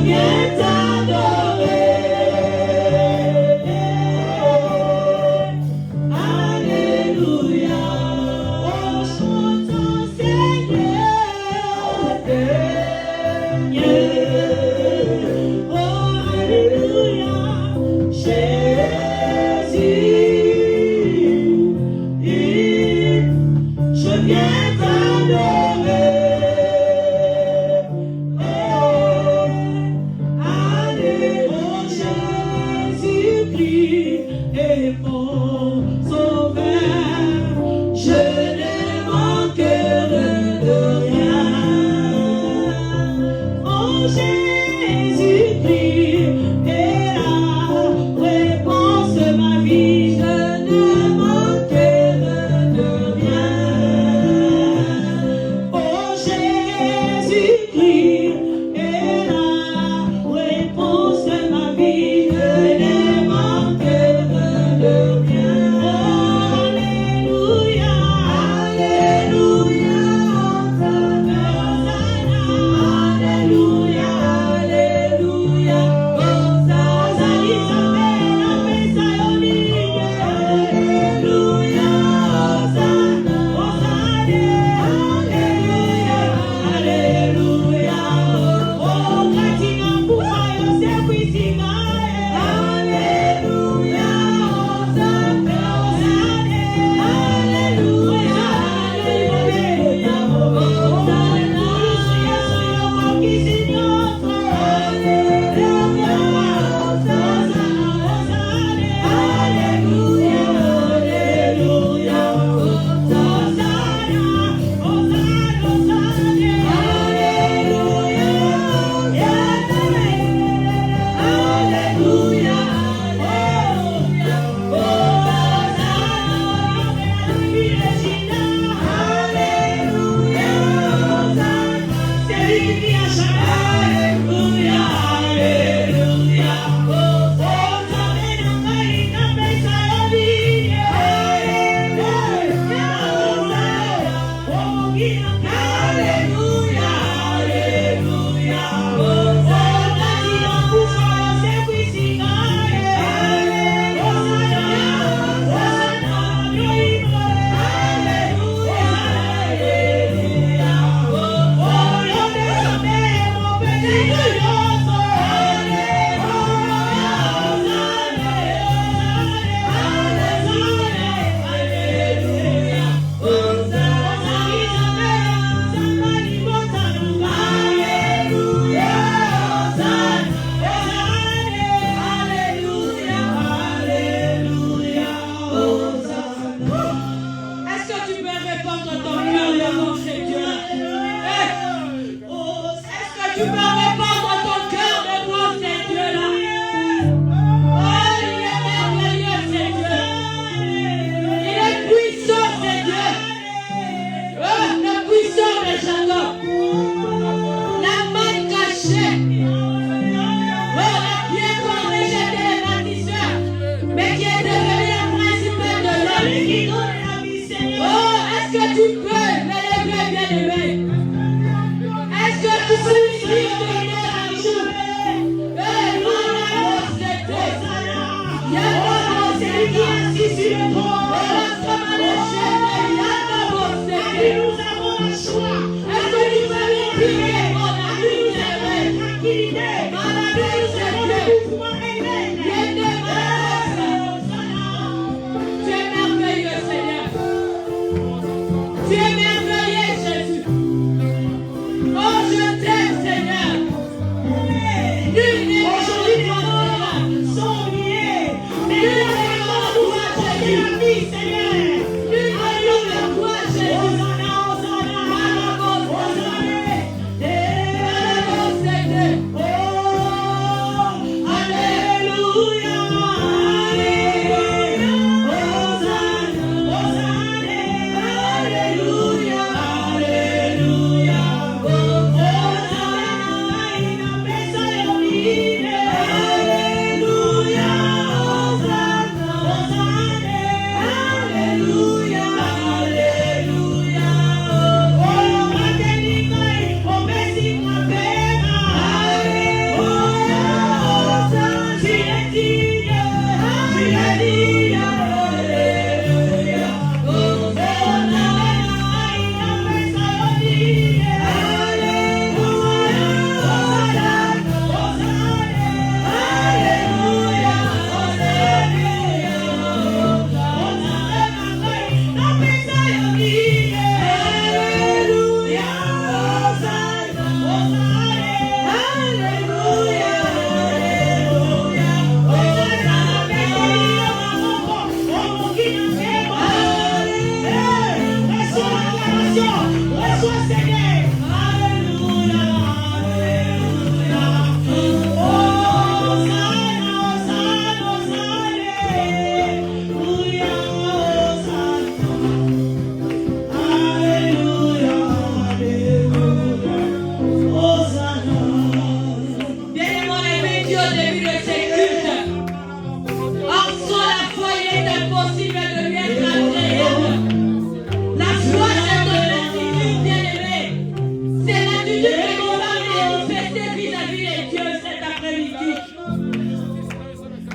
Hallelujah.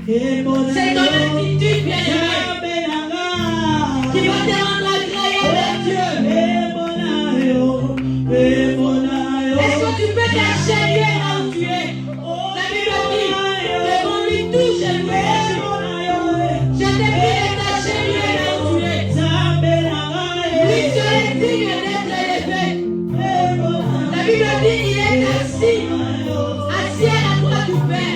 C'est ton attitude, bien-aimé, qui va te rendre agréable à Dieu. Est-ce que tu peux t'acheter là où tu es? La Bible dit, devant lui tout je louerai. Je t'ai pris de t'acheter là où tu es. Lui seul est digne d'être élevé. La Bible dit, il est assis à la droite du Père.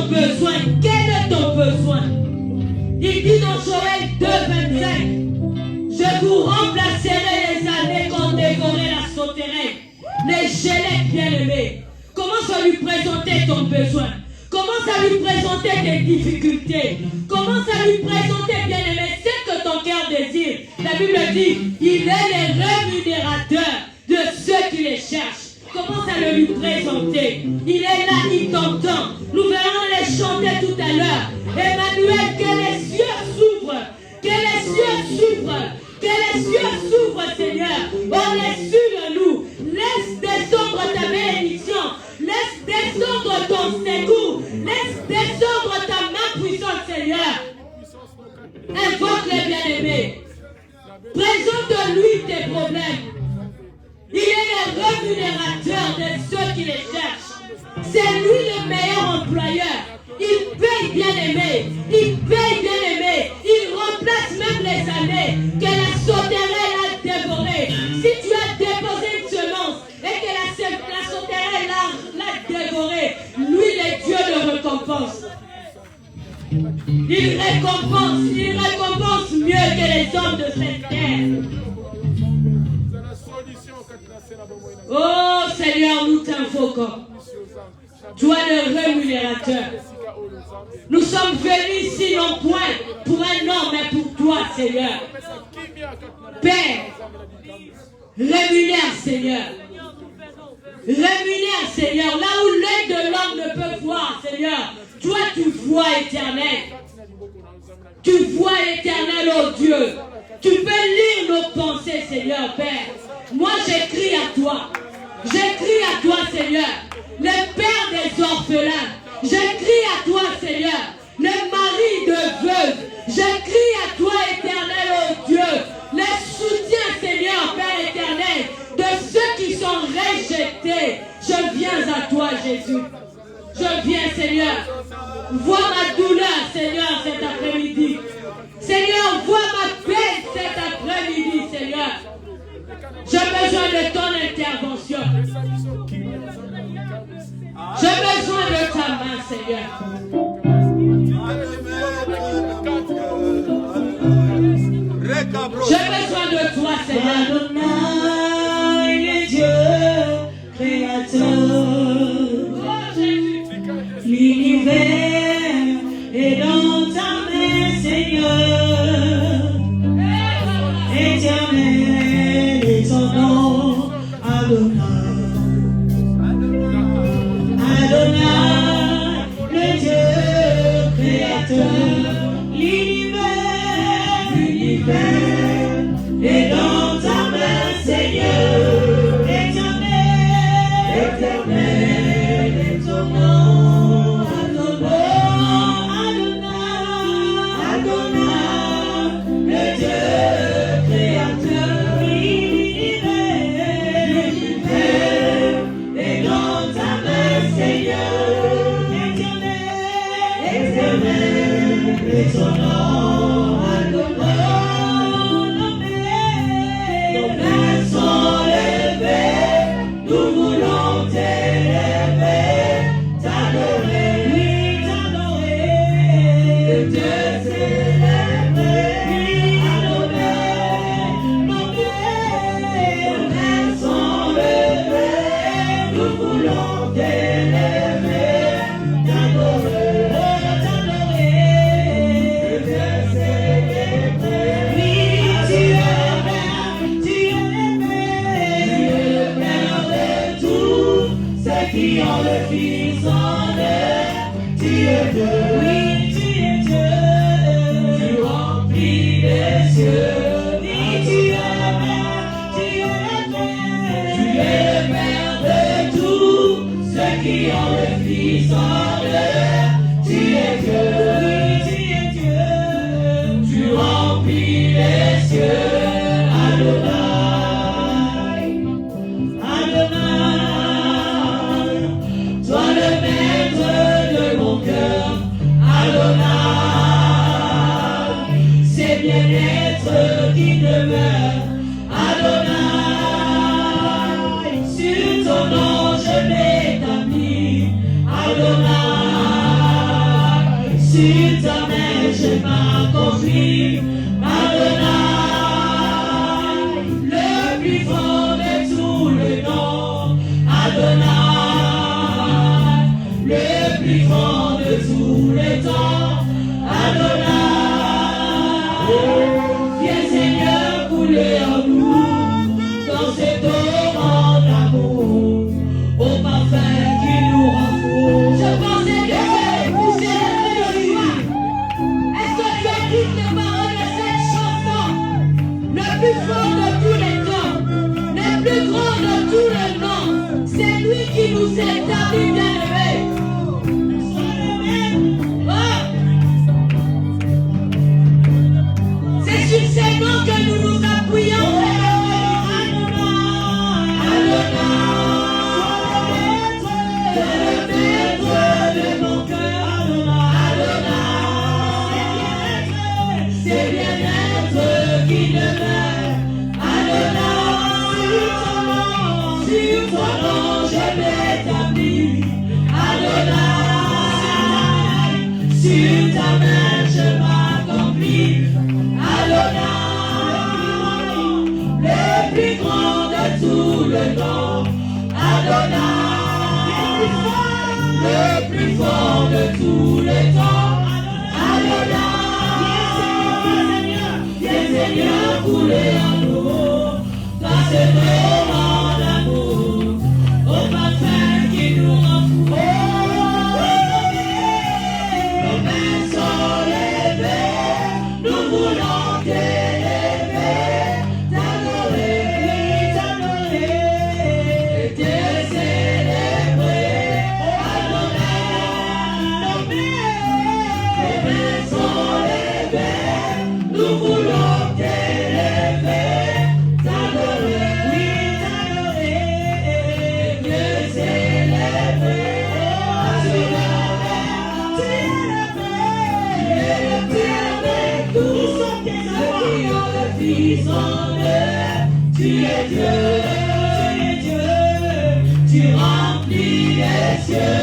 ton besoin? Quel est ton besoin? Il dit dans Joël 2,25, je vous remplacerai les années qu'ont dévoré la sauterelle, les gelettes bien-aimés. Commence à lui présenter ton besoin. Commence à lui présenter tes difficultés. Commence à lui présenter, bien-aimé, ce que ton cœur désire. La Bible dit, il est le rémunérateur de ceux qui les cherchent. Commence à le lui présenter. Il est là, il t'entend. Nous verrons les chanter tout à l'heure. Emmanuel, que les cieux s'ouvrent. Que les cieux s'ouvrent. Que les cieux s'ouvrent, Seigneur. On est sur nous. Laisse descendre ta bénédiction. Laisse descendre ton secours. Laisse descendre ta main puissante, Seigneur. Invoque les bien-aimés. Présente-lui tes problèmes. Il est le rémunérateur de ceux qui les cherchent. C'est lui le meilleur employeur. Il paye bien-aimé. Il paye bien-aimé. Il remplace même les années que la sauterelle a dévorées. Si tu as déposé une semence et que la sauterelle l'a dévorée, lui, le Dieu le récompense. Il récompense mieux que les hommes de cette terre. Oh Seigneur, nous t'invoquons. Toi le rémunérateur. Nous sommes venus ici non point pour un homme, mais pour toi, Seigneur. Père, rémunère, Seigneur. Rémunère, Seigneur. Là où l'œil de l'homme ne peut voir, Seigneur, toi tu vois, Éternel. Tu vois, Éternel, oh Dieu. Tu peux lire nos pensées, Seigneur, Père. Moi, j'écris à toi. J'écris à toi, Seigneur. Le Père des orphelins. J'écris à toi, Seigneur. Le mari de veuve. J'écris à toi, Éternel, oh Dieu. Le soutien, Seigneur, Père éternel, de ceux qui sont rejetés. Je viens à toi, Jésus. Je viens, Seigneur. Vois ma douleur, Seigneur, cet après-midi. Seigneur, vois ma peine cet après-midi, Seigneur. J'ai besoin de ton intervention. J'ai besoin de ta main, Seigneur. J'ai besoin de toi, Seigneur. Adonai, Dieu, créateur. L'univers est dans ta main, Seigneur. Éternel est ton nom, Adonai. Adonai, le Dieu créateur. L'univers est dans ta main, Seigneur. Éternel, éternel est ton nom. Adonai, le Dieu créateur. L'univers est dans ta main, Seigneur. Éternel, éternel est ton nom. Sur ta main, je m'accomplis. Adonai, le plus fort de tous les noms. Adonai, le plus fort de tous les temps. Adonai, viens Seigneur couler en nous dans ce torrent d'amour, au parfum qui nous rend fous. Je pensais que j'allais pousser le soir. Est-ce que tu as dit les paroles de cette chanson? Le plus fort de tous les temps, le plus grand de tous les noms, c'est lui qui nous établit bien aimés. C'est sur ces noms que nous nous appuyons. C'est bien-être qui demeure. Adonai, sur ton nom je m'établis. Adonai, sur ta main je m'accomplis. Adonai, le plus grand de tous les noms. Adonai, le plus fort de tous les temps. Adonai, Seigneur, couler en nous, dans ce torrent d'amour, au parfum qui nous rend fous. Nos mains sont levées, nous voulons t'élever, t'adorer, et te célébrer. Adonai, nos mains sont levées, nous voulons tu es Dieu, tu remplis les cieux.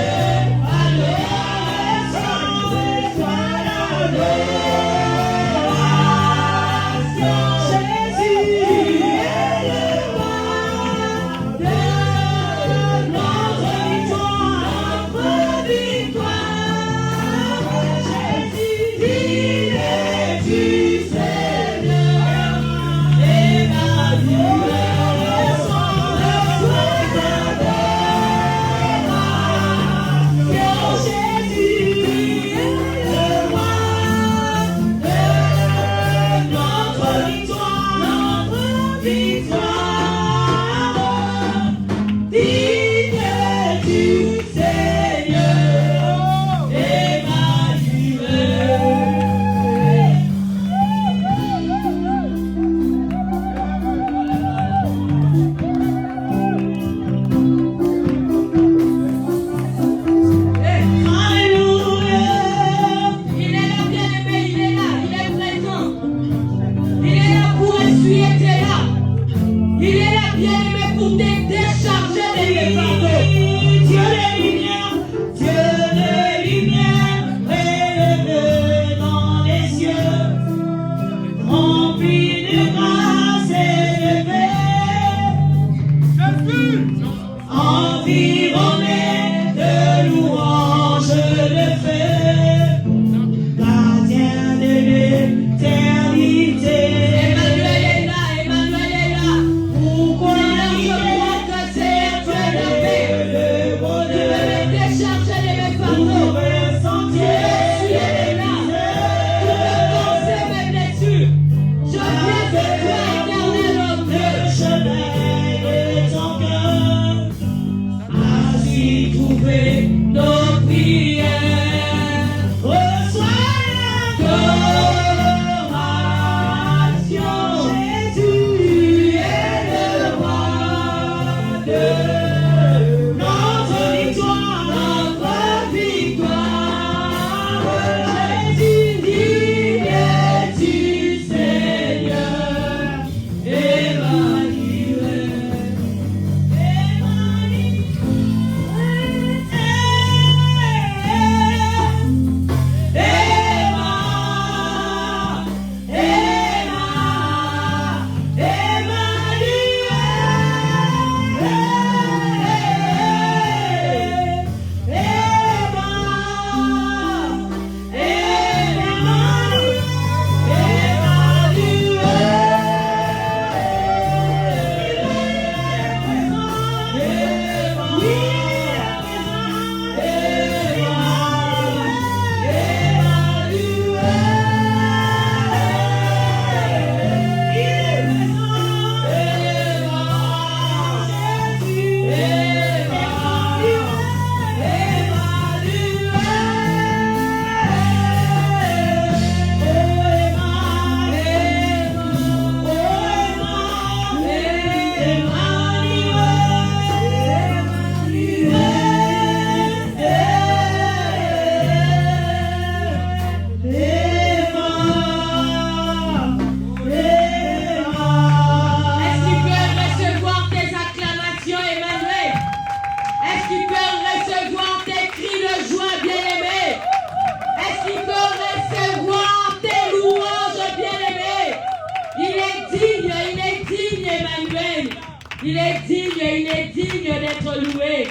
Il est digne d'être loué.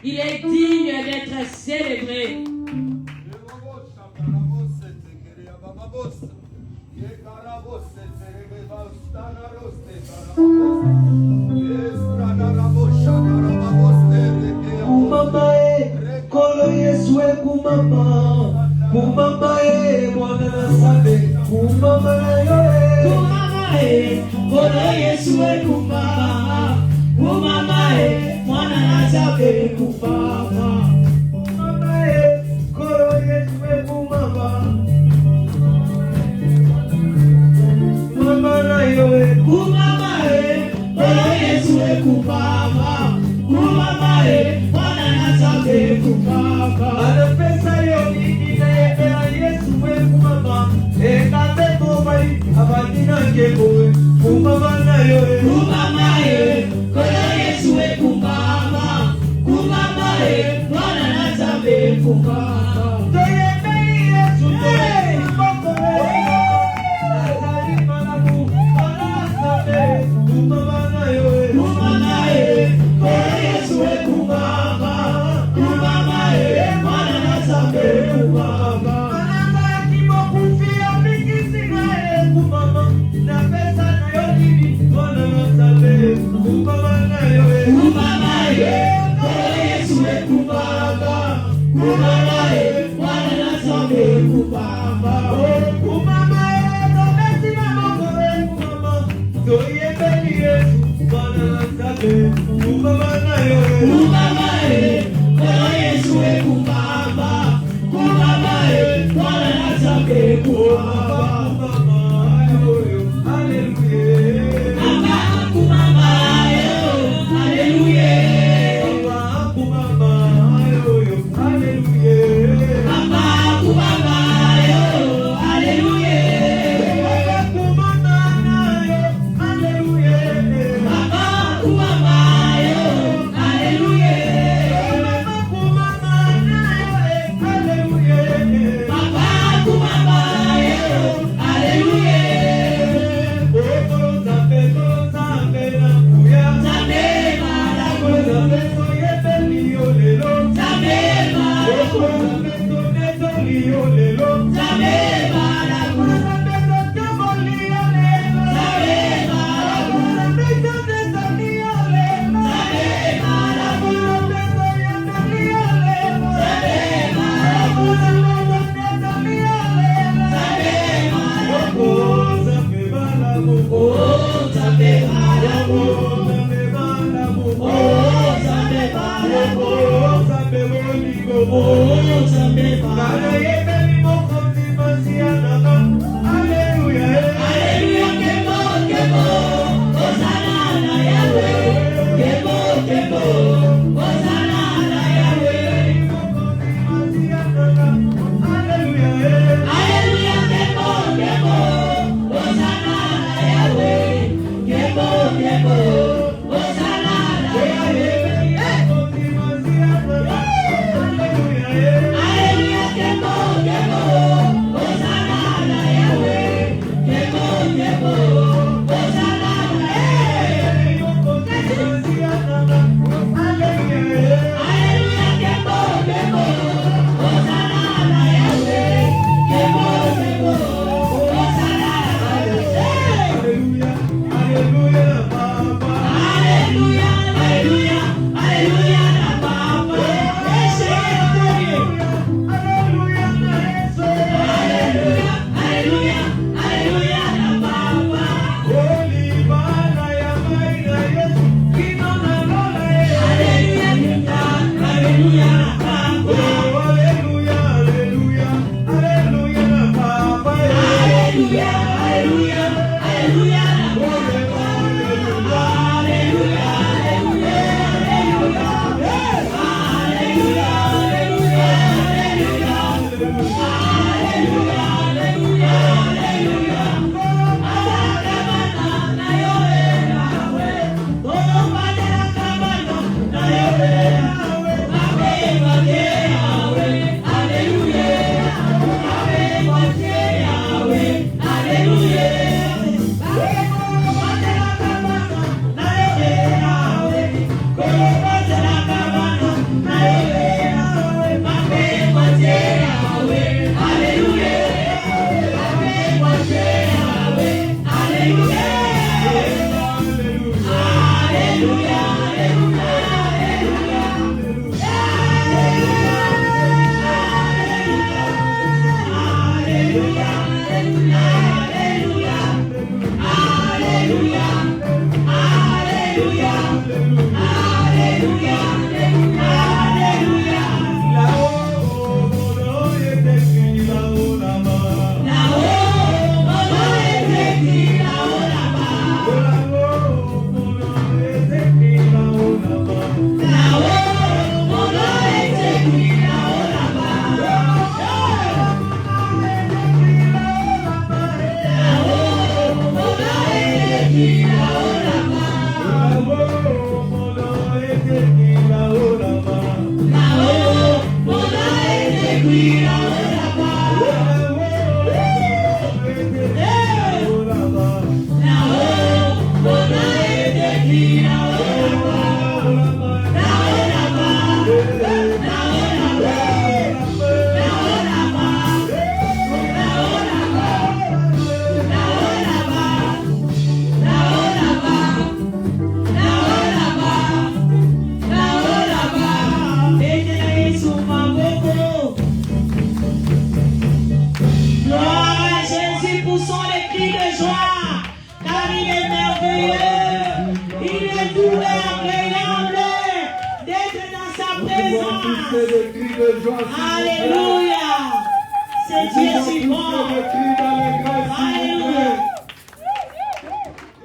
Il est digne d'être célébré. Kumama kolo Yesu kumama, kumama mwana nasabe, kumama yo kumama kolo Yesu kumama, kumama mwana nasabe kumama, kumama kolo Yesu kumama, kumama yo kumama kolo Yesu kumama, kumama mwana nasabe kumama, anapesa yo nina ya Yesu kumama, ekateko bali abadina kebo kumama na yo kumama kolo Yesu kumama, kumama mwana nasabe kumama, toye bali Yesu kumama, azali malamu nasabe kumama na yo kumama kolo Yesu kumama, kumama mwana nasabe kumama, ananga kimokufia mikisina kumama, na pesa na yo nini mwana nasabe kumama na yo kumama kolo Yesu kumama, kumama mwana nasabe kumama, kumama tomesi mamoko kumama, toye beli Yesu mwana nasabe kumama na yo kumama kolo Yesu kumama, kumama mwana nasabe kumama, hallelujah, kumama hallelujah, kumama hallelujah, kumama Hallelujah.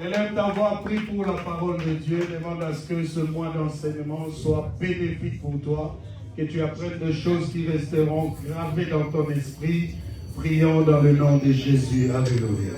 Élève ta voix, prie pour la parole de Dieu. Demande à ce que ce mois d'enseignement soit bénéfique pour toi. Que tu apprennes des choses qui resteront gravées dans ton esprit. Prions dans le nom de Jésus. Alléluia.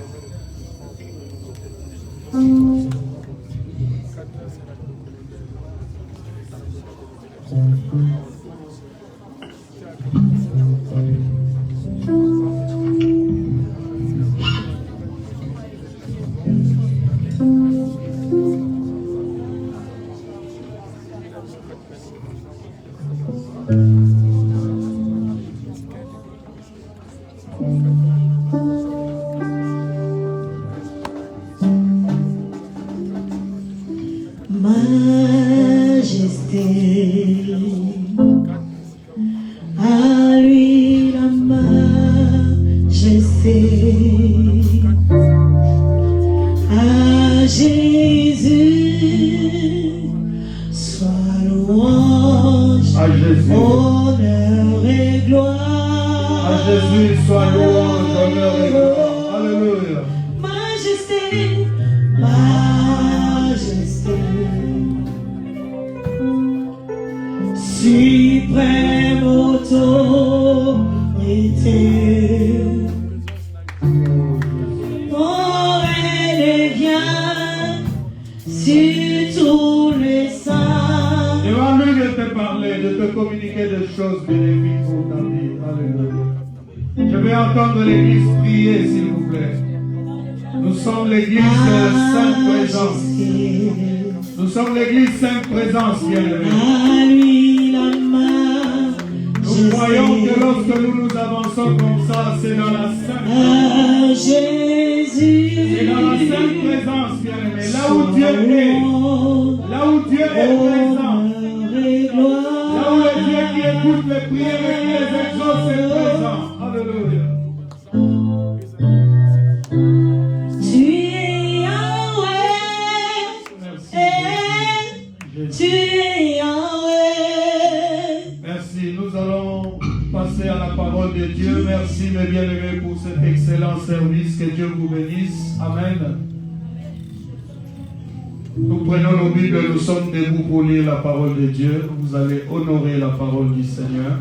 Nous sommes debout pour lire la parole de Dieu. Vous allez honorer la parole du Seigneur.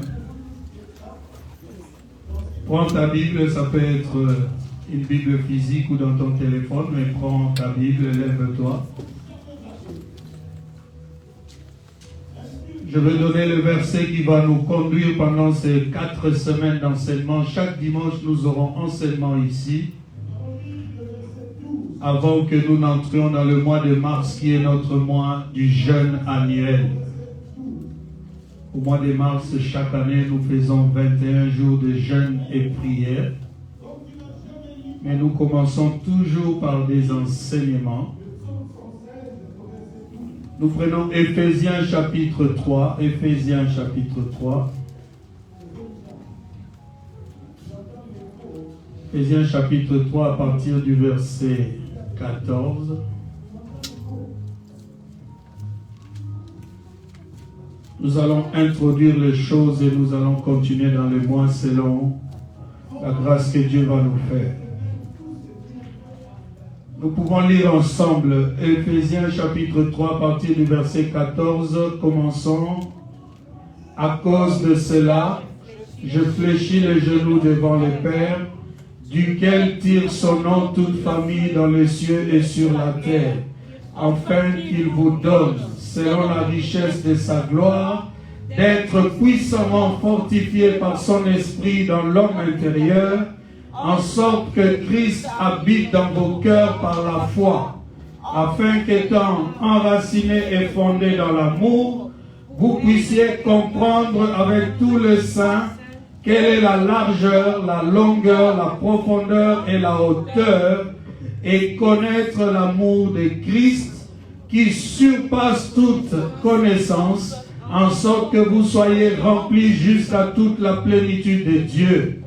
Prends ta Bible, ça peut être une Bible physique ou dans ton téléphone, mais prends ta Bible, lève-toi. Je vais donner le verset qui va nous conduire pendant ces 4 semaines d'enseignement. Chaque dimanche, nous aurons enseignement ici. Avant que nous n'entrions dans le mois de mars, qui est notre mois du jeûne annuel. Au mois de mars, chaque année, nous faisons 21 jours de jeûne et prière. Mais nous commençons toujours par des enseignements. Nous prenons Éphésiens chapitre 3. Éphésiens chapitre 3. Éphésiens chapitre 3 à partir du verset 14. Nous allons introduire les choses et nous allons continuer dans les mois selon la grâce que Dieu va nous faire. Nous pouvons lire ensemble Éphésiens chapitre 3 à partir du verset 14. Commençons. À cause de cela, je fléchis les genoux devant le Père, duquel tire son nom toute famille dans les cieux et sur la terre, afin qu'il vous donne, selon la richesse de sa gloire, d'être puissamment fortifié par son esprit dans l'homme intérieur, en sorte que Christ habite dans vos cœurs par la foi, afin qu'étant enracinés et fondés dans l'amour, vous puissiez comprendre avec tous les saints quelle est la largeur, la longueur, la profondeur et la hauteur, et connaître l'amour de Christ qui surpasse toute connaissance, en sorte que vous soyez remplis jusqu'à toute la plénitude de Dieu.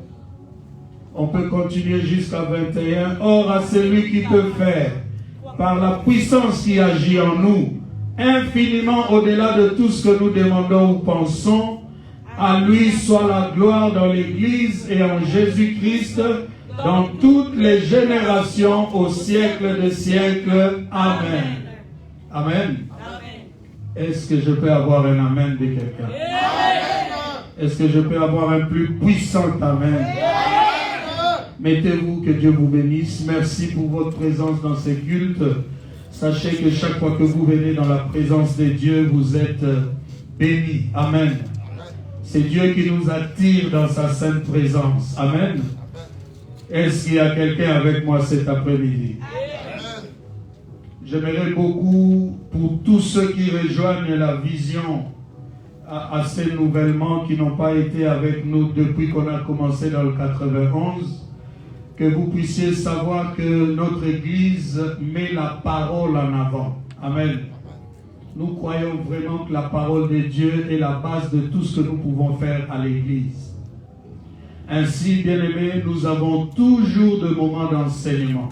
On peut continuer jusqu'à 21. Or, à celui qui peut faire, par la puissance qui agit en nous, infiniment au-delà de tout ce que nous demandons ou pensons, à lui soit la gloire dans l'Église et en Jésus-Christ, dans toutes les générations, au siècle des siècles. Amen. Amen. Est-ce que je peux avoir un amen de quelqu'un? Est-ce que je peux avoir un plus puissant amen? Mettez-vous, que Dieu vous bénisse. Merci pour votre présence dans ces cultes. Sachez que chaque fois que vous venez dans la présence de Dieu, vous êtes bénis. Amen. C'est Dieu qui nous attire dans sa sainte présence. Amen. Est-ce qu'il y a quelqu'un avec moi cet après-midi? J'aimerais beaucoup, pour tous ceux qui rejoignent la vision à ces nouvellements, qui n'ont pas été avec nous depuis qu'on a commencé dans le 91, que vous puissiez savoir que notre Église met la parole en avant. Amen. Nous croyons vraiment que la parole de Dieu est la base de tout ce que nous pouvons faire à l'Église. Ainsi, bien-aimés, nous avons toujours de moments d'enseignement.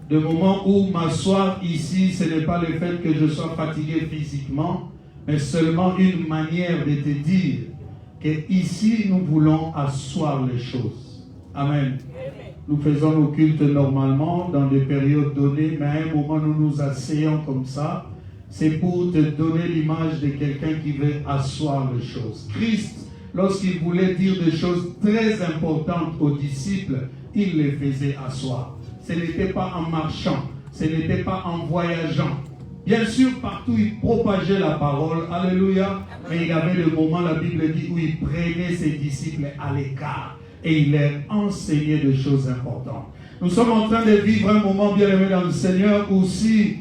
De moments où m'asseoir ici, ce n'est pas le fait que je sois fatigué physiquement, mais seulement une manière de te dire qu'ici, nous voulons asseoir les choses. Amen. Nous faisons nos cultes normalement dans des périodes données, mais à un moment nous nous asseyons comme ça. C'est pour te donner l'image de quelqu'un qui veut asseoir les choses. Christ, lorsqu'il voulait dire des choses très importantes aux disciples, il les faisait asseoir. Ce n'était pas en marchant, ce n'était pas en voyageant. Bien sûr, partout il propageait la parole, alléluia, mais il y avait le moment, la Bible dit, où il prenait ses disciples à l'écart et il leur enseignait des choses importantes. Nous sommes en train de vivre un moment bien aimé dans le Seigneur où si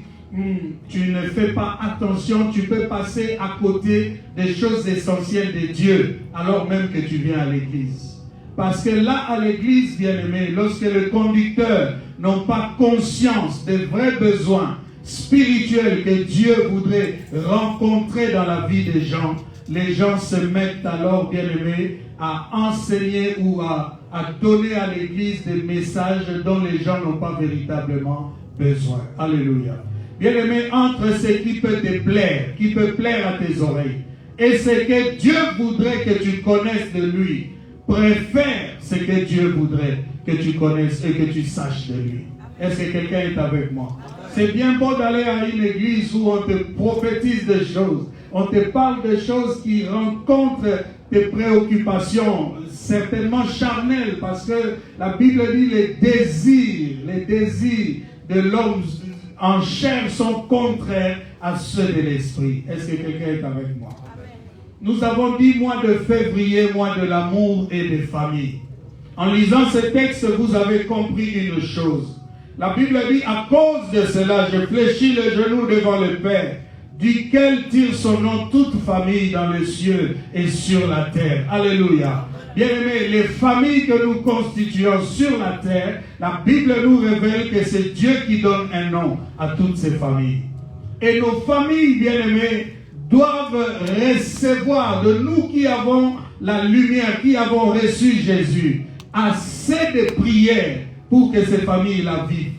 tu ne fais pas attention, tu peux passer à côté des choses essentielles de Dieu, alors même que tu viens à l'église. Parce que là, à l'église, bien-aimé, lorsque les conducteurs n'ont pas conscience des vrais besoins spirituels que Dieu voudrait rencontrer dans la vie des gens, les gens se mettent alors, bien-aimé, à enseigner ou à donner à l'église des messages dont les gens n'ont pas véritablement besoin. Alléluia. Bien-aimé, entre ce qui peut te plaire, qui peut plaire à tes oreilles, et ce que Dieu voudrait que tu connaisses de lui, préfère ce que Dieu voudrait que tu connaisses et que tu saches de lui. Est-ce que quelqu'un est avec moi? C'est bien beau d'aller à une église où on te prophétise des choses, on te parle de choses qui rencontrent tes préoccupations, certainement charnelles, parce que la Bible dit les désirs de l'homme en chair sont contraires à ceux de l'esprit. Est-ce que quelqu'un est avec moi? Nous avons dit mois de février, mois de l'amour et des familles. En lisant ce texte, vous avez compris une chose. La Bible dit, à cause de cela, je fléchis le genou devant le Père, duquel tire son nom toute famille dans les cieux et sur la terre. Alléluia. Bien-aimés, les familles que nous constituons sur la terre, la Bible nous révèle que c'est Dieu qui donne un nom à toutes ces familles. Et nos familles, bien-aimés, doivent recevoir de nous qui avons la lumière, qui avons reçu Jésus, assez de prières pour que ces familles la vivent.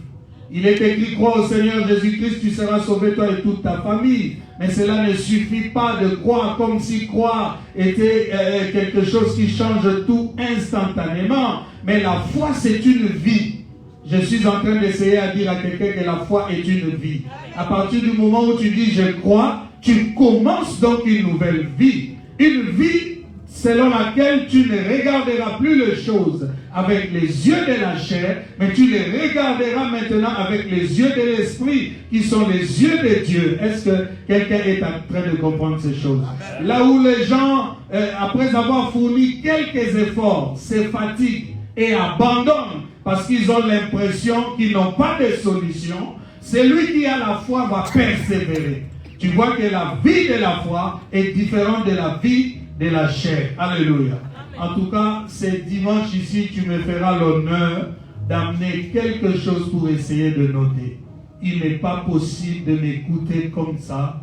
Il est écrit, crois au Seigneur Jésus-Christ, tu seras sauvé toi et toute ta famille. Mais cela ne suffit pas de croire comme si croire était quelque chose qui change tout instantanément. Mais la foi, c'est une vie. Je suis en train d'essayer à dire à quelqu'un que la foi est une vie. À partir du moment où tu dis je crois, tu commences donc une nouvelle vie. Une vie selon laquelle tu ne regarderas plus les choses avec les yeux de la chair, mais tu les regarderas maintenant avec les yeux de l'esprit, qui sont les yeux de Dieu. Est-ce que quelqu'un est en train de comprendre ces choses? Amen. Là où les gens, après avoir fourni quelques efforts, se fatiguent et abandonnent parce qu'ils ont l'impression qu'ils n'ont pas de solution, celui qui a la foi va persévérer. Tu vois que la vie de la foi est différente de la vie de la chair. Alléluia. En tout cas, ce dimanche ici, tu me feras l'honneur d'amener quelque chose pour essayer de noter. Il n'est pas possible de m'écouter comme ça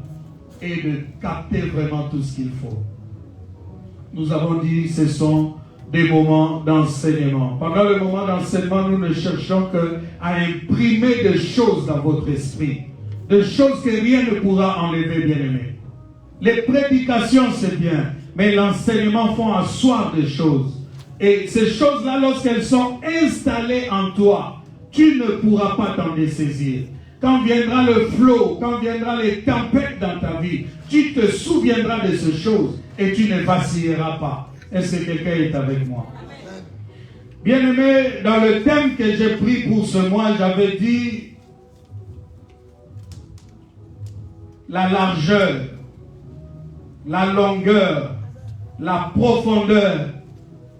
et de capter vraiment tout ce qu'il faut. Nous avons dit, ce sont des moments d'enseignement. Pendant le moment d'enseignement, nous ne cherchons qu'à imprimer des choses dans votre esprit. Des choses que rien ne pourra enlever, bien-aimés. Les prédications, c'est bien. Mais l'enseignement font asseoir des choses. Et ces choses-là, lorsqu'elles sont installées en toi, tu ne pourras pas t'en dessaisir. Quand viendra le flot, quand viendront les tempêtes dans ta vie, tu te souviendras de ces choses et tu ne vacilleras pas. Est-ce que quelqu'un est avec moi? Bien-aimé, dans le thème que j'ai pris pour ce mois, j'avais dit la largeur, la longueur, la profondeur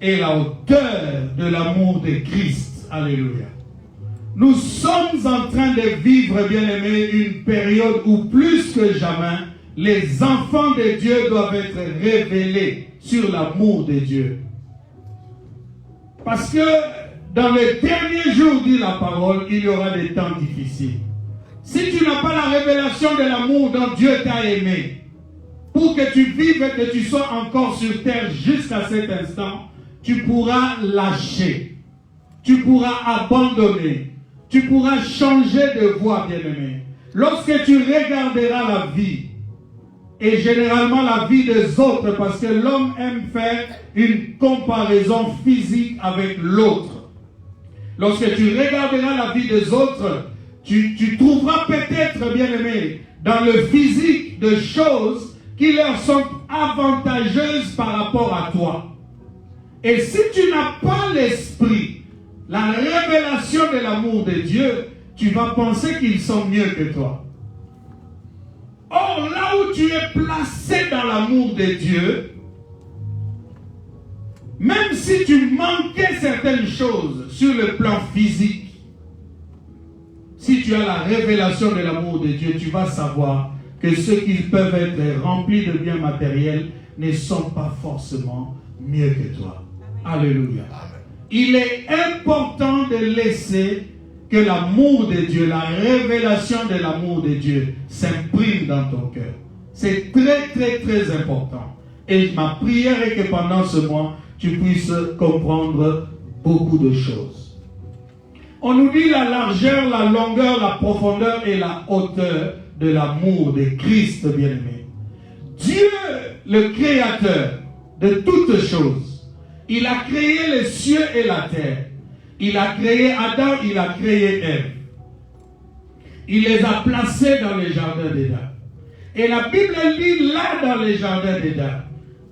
et la hauteur de l'amour de Christ. Alléluia. Nous sommes en train de vivre, bien-aimés, une période où plus que jamais, les enfants de Dieu doivent être révélés sur l'amour de Dieu. Parce que dans les derniers jours, dit la parole, il y aura des temps difficiles. Si tu n'as pas la révélation de l'amour dont Dieu t'a aimé, pour que tu vives et que tu sois encore sur terre jusqu'à cet instant, tu pourras lâcher, tu pourras abandonner, tu pourras changer de voie, bien-aimé. Lorsque tu regarderas la vie, et généralement la vie des autres, parce que l'homme aime faire une comparaison physique avec l'autre. Lorsque tu regarderas la vie des autres, tu trouveras peut-être, bien-aimé, dans le physique de choses qui leur sont avantageuses par rapport à toi. Et si tu n'as pas l'esprit, la révélation de l'amour de Dieu, tu vas penser qu'ils sont mieux que toi. Or, là où tu es placé dans l'amour de Dieu, même si tu manquais certaines choses sur le plan physique, si tu as la révélation de l'amour de Dieu, tu vas savoir que ceux qui peuvent être remplis de biens matériels ne sont pas forcément mieux que toi. Alléluia. Il est important de laisser que l'amour de Dieu, la révélation de l'amour de Dieu s'imprime dans ton cœur. C'est très, très, très important. Et ma prière est que pendant ce mois, tu puisses comprendre beaucoup de choses. On nous dit la largeur, la longueur, la profondeur et la hauteur de l'amour de Christ bien-aimé. Dieu, le créateur de toutes choses, il a créé les cieux et la terre. Il a créé Adam, il a créé Ève. Il les a placés dans les jardins d'Éden. Et la Bible dit là dans les jardins d'Éden,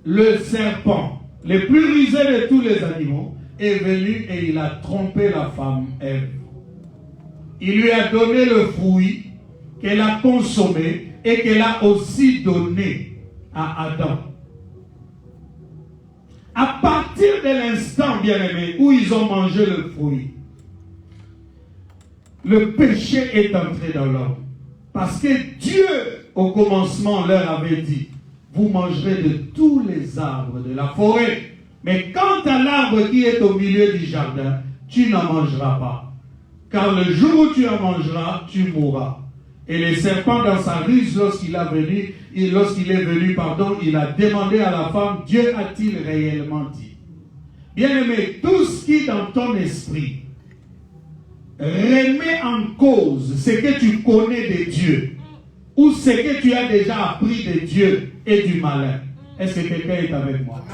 le serpent, le plus rusé de tous les animaux, est venu et il a trompé la femme Ève. Il lui a donné le fruit qu'elle a consommé et qu'elle a aussi donné à Adam. À partir de l'instant, bien-aimé, où ils ont mangé le fruit, le péché est entré dans l'homme. Parce que Dieu, au commencement, leur avait dit, vous mangerez de tous les arbres de la forêt. Mais quant à l'arbre qui est au milieu du jardin, tu n'en mangeras pas. Car le jour où tu en mangeras, tu mourras. Et le serpent, dans sa ruse, lorsqu'il est venu, il a demandé à la femme, Dieu a-t-il réellement dit? Bien-aimé, tout ce qui dans ton esprit remet en cause ce que tu connais de Dieu ou ce que tu as déjà appris de Dieu et du malin. Est-ce que quelqu'un est avec moi?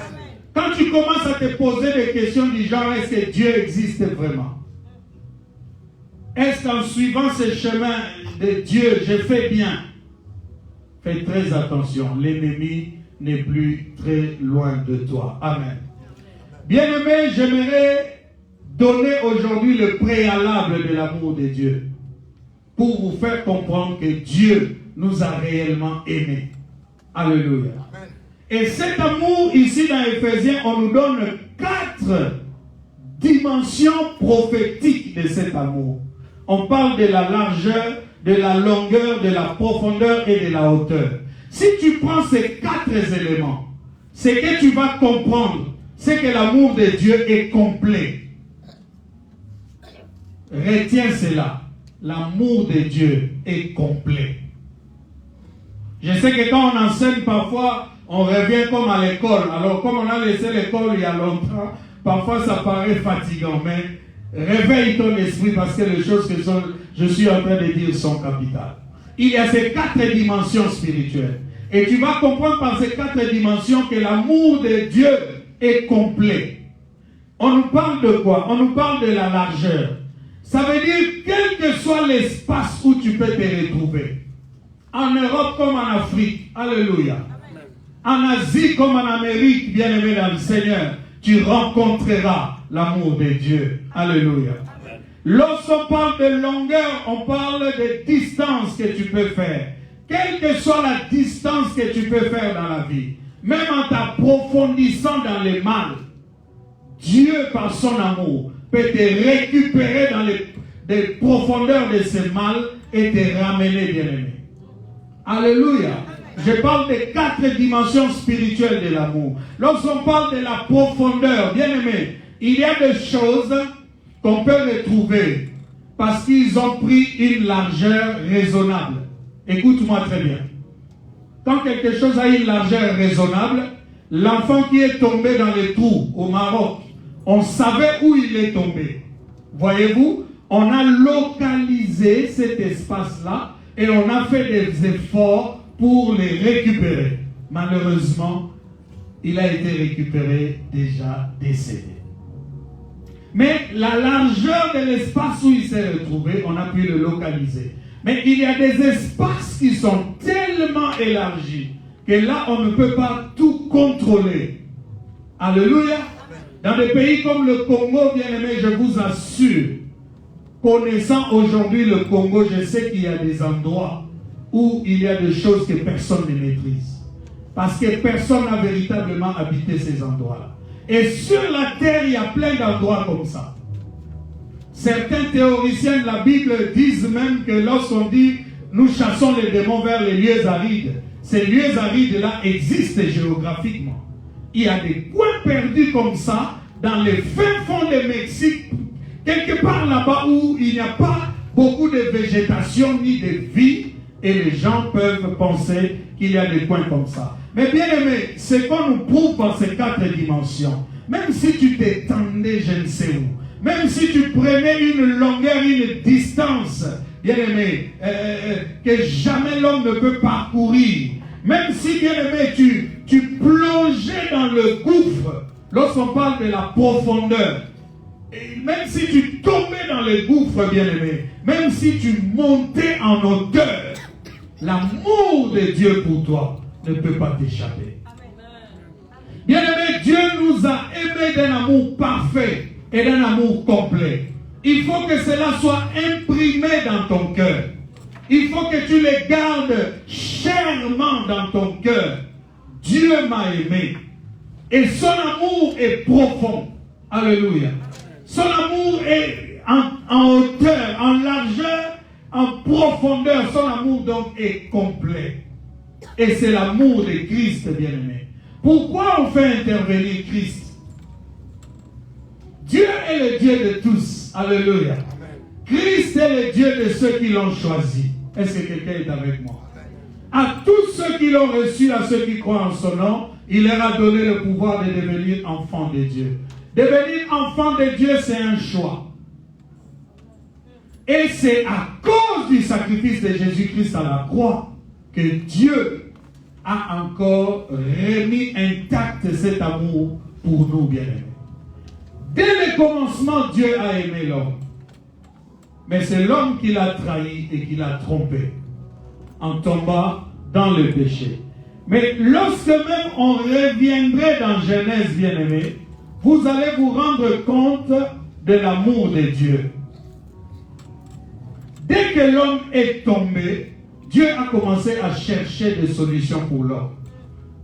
Quand tu commences à te poser des questions du genre, est-ce que Dieu existe vraiment? Est-ce qu'en suivant ce chemin de Dieu, je fais bien? Fais très attention, l'ennemi n'est plus très loin de toi. Amen. Bien-aimé, j'aimerais donner aujourd'hui le préalable de l'amour de Dieu pour vous faire comprendre que Dieu nous a réellement aimés. Alléluia. Et cet amour, ici dans Éphésiens, on nous donne 4 dimensions prophétiques de cet amour. On parle de la largeur, de la longueur, de la profondeur et de la hauteur. Si tu prends ces 4 éléments, ce que tu vas comprendre, c'est que l'amour de Dieu est complet. Retiens cela. L'amour de Dieu est complet. Je sais que quand on enseigne parfois, on revient comme à l'école. Alors comme on a laissé l'école il y a longtemps, parfois ça paraît fatigant, mais réveille ton esprit parce que les choses que je suis en train de dire sont capitales. Il y a ces 4 dimensions spirituelles. Et tu vas comprendre par ces 4 dimensions que l'amour de Dieu est complet. On nous parle de quoi? On nous parle de la largeur. Ça veut dire quel que soit l'espace où tu peux te retrouver. En Europe comme en Afrique. Alléluia. En Asie comme en Amérique, bien-aimé dans le Seigneur, tu rencontreras l'amour de Dieu. Alléluia. Lorsqu'on parle de longueur, on parle de distance que tu peux faire. Quelle que soit la distance que tu peux faire dans la vie, même en t'approfondissant dans les mal, Dieu, par son amour, peut te récupérer dans les profondeurs de ce mal et te ramener, bien-aimé. Alléluia. Je parle des 4 dimensions spirituelles de l'amour. Lorsqu'on parle de la profondeur, bien-aimé, il y a des choses qu'on peut retrouver parce qu'ils ont pris une largeur raisonnable. Écoute-moi très bien. Quand quelque chose a une largeur raisonnable, l'enfant qui est tombé dans les trous au Maroc, on savait où il est tombé. Voyez-vous, on a localisé cet espace-là et on a fait des efforts pour les récupérer. Malheureusement, il a été récupéré déjà décédé. Mais la largeur de l'espace où il s'est retrouvé, on a pu le localiser. Mais il y a des espaces qui sont tellement élargis que là, on ne peut pas tout contrôler. Alléluia. Dans des pays comme le Congo, bien aimé, je vous assure, connaissant aujourd'hui le Congo, je sais qu'il y a des endroits où il y a des choses que personne ne maîtrise. Parce que personne n'a véritablement habité ces endroits-là. Et sur la terre, il y a plein d'endroits comme ça. Certains théoriciens de la Bible disent même que lorsqu'on dit nous chassons les démons vers les lieux arides, ces lieux arides-là existent géographiquement. Il y a des coins perdus comme ça dans les fins fonds du Mexique, quelque part là-bas où il n'y a pas beaucoup de végétation ni de vie, et les gens peuvent penser qu'il y a des coins comme ça. Mais bien aimé, ce qu'on nous prouve par ces 4 dimensions, même si tu t'étendais je ne sais où, même si tu prenais une longueur, une distance, bien aimé, que jamais l'homme ne peut parcourir, même si bien aimé tu plongeais dans le gouffre, lorsqu'on parle de la profondeur, et même si tu tombais dans le gouffre, bien aimé, même si tu montais en hauteur, l'amour de Dieu pour toi ne peut pas t'échapper. Bien-aimé, Dieu nous a aimés d'un amour parfait et d'un amour complet. Il faut que cela soit imprimé dans ton cœur. Il faut que tu le gardes chèrement dans ton cœur. Dieu m'a aimé. Et son amour est profond. Alléluia. Son amour est en hauteur, en largeur, en profondeur. Son amour donc est complet. Et c'est l'amour de Christ, bien-aimé. Pourquoi on fait intervenir Christ? Dieu est le Dieu de tous. Alléluia. Christ est le Dieu de ceux qui l'ont choisi. Est-ce que quelqu'un est avec moi? À tous ceux qui l'ont reçu, à ceux qui croient en son nom, il leur a donné le pouvoir de devenir enfants de Dieu. Devenir enfant de Dieu, c'est un choix. Et c'est à cause du sacrifice de Jésus-Christ à la croix que Dieu a encore remis intact cet amour pour nous, bien-aimés. Dès le commencement, Dieu a aimé l'homme. Mais c'est l'homme qui l'a trahi et qui l'a trompé en tombant dans le péché. Mais lorsque même on reviendrait dans Genèse, bien-aimés, vous allez vous rendre compte de l'amour de Dieu. Dès que l'homme est tombé, Dieu a commencé à chercher des solutions pour l'homme.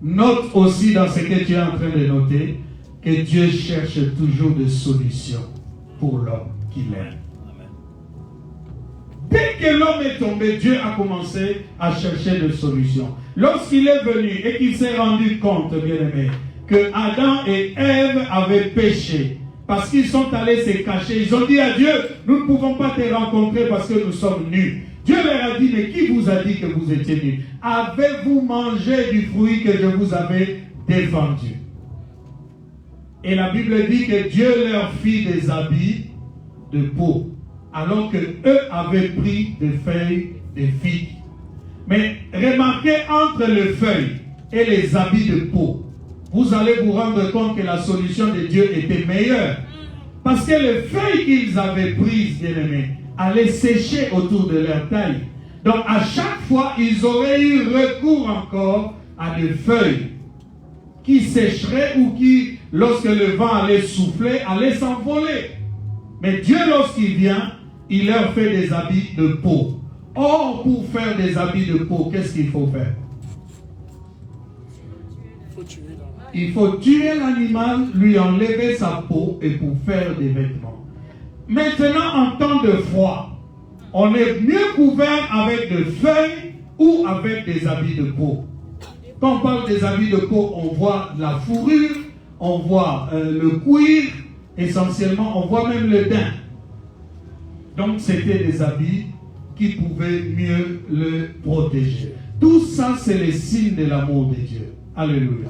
Note aussi dans ce que tu es en train de noter que Dieu cherche toujours des solutions pour l'homme qu'il aime. Dès que l'homme est tombé, Dieu a commencé à chercher des solutions. Lorsqu'il est venu et qu'il s'est rendu compte, bien-aimé, que Adam et Ève avaient péché, parce qu'ils sont allés se cacher, ils ont dit à Dieu, nous ne pouvons pas te rencontrer parce que nous sommes nus. Dieu leur a dit, mais qui vous a dit que vous étiez nus? Avez-vous mangé du fruit que je vous avais défendu? Et la Bible dit que Dieu leur fit des habits de peau, alors que eux avaient pris des feuilles de figues. Mais remarquez, entre les feuilles et les habits de peau, vous allez vous rendre compte que la solution de Dieu était meilleure. Parce que les feuilles qu'ils avaient prises, bien-aimés, allaient sécher autour de leur taille. Donc à chaque fois, ils auraient eu recours encore à des feuilles qui sécheraient ou qui, lorsque le vent allait souffler, allaient s'envoler. Mais Dieu, lorsqu'il vient, il leur fait des habits de peau. Or, pour faire des habits de peau, qu'est-ce qu'il faut faire? Il faut tuer l'animal, lui enlever sa peau et pour faire des vêtements. Maintenant, en temps de froid, on est mieux couvert avec des feuilles ou avec des habits de peau. Quand on parle des habits de peau, on voit la fourrure, on voit le cuir, essentiellement, on voit même le daim. Donc, c'était des habits qui pouvaient mieux le protéger. Tout ça, c'est le signe de l'amour de Dieu. Alléluia.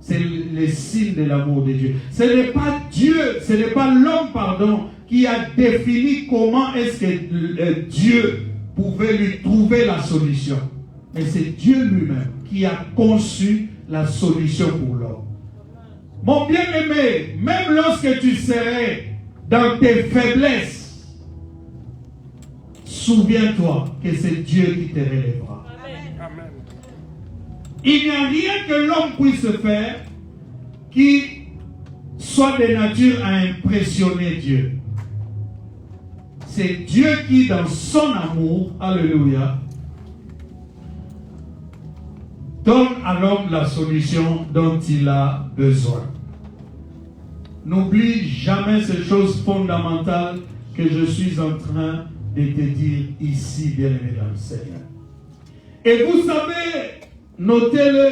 C'est le signe de l'amour de Dieu. Ce n'est pas Dieu, ce n'est pas l'homme, pardon, qui a défini comment est-ce que Dieu pouvait lui trouver la solution. Mais c'est Dieu lui-même qui a conçu la solution pour l'homme. Mon bien-aimé, même lorsque tu serais dans tes faiblesses, souviens-toi que c'est Dieu qui te relèvera. Amen. Il n'y a rien que l'homme puisse faire qui soit de nature à impressionner Dieu. C'est Dieu qui, dans son amour, alléluia, donne à l'homme la solution dont il a besoin. N'oublie jamais ces choses fondamentales que je suis en train de te dire ici, bien-aimé dans le Seigneur. Et vous savez, notez-le,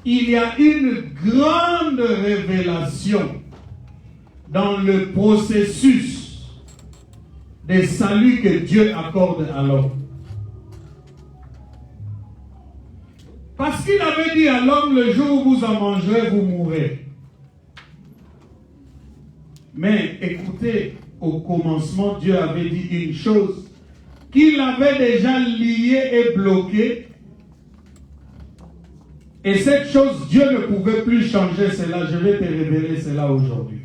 il y a une grande révélation dans le processus de salut que Dieu accorde à l'homme. Parce qu'il avait dit à l'homme, le jour où vous en mangerez, vous mourrez. Mais écoutez, au commencement, Dieu avait dit une chose qu'il avait déjà liée et bloquée. Et cette chose, Dieu ne pouvait plus changer cela. Je vais te révéler cela aujourd'hui.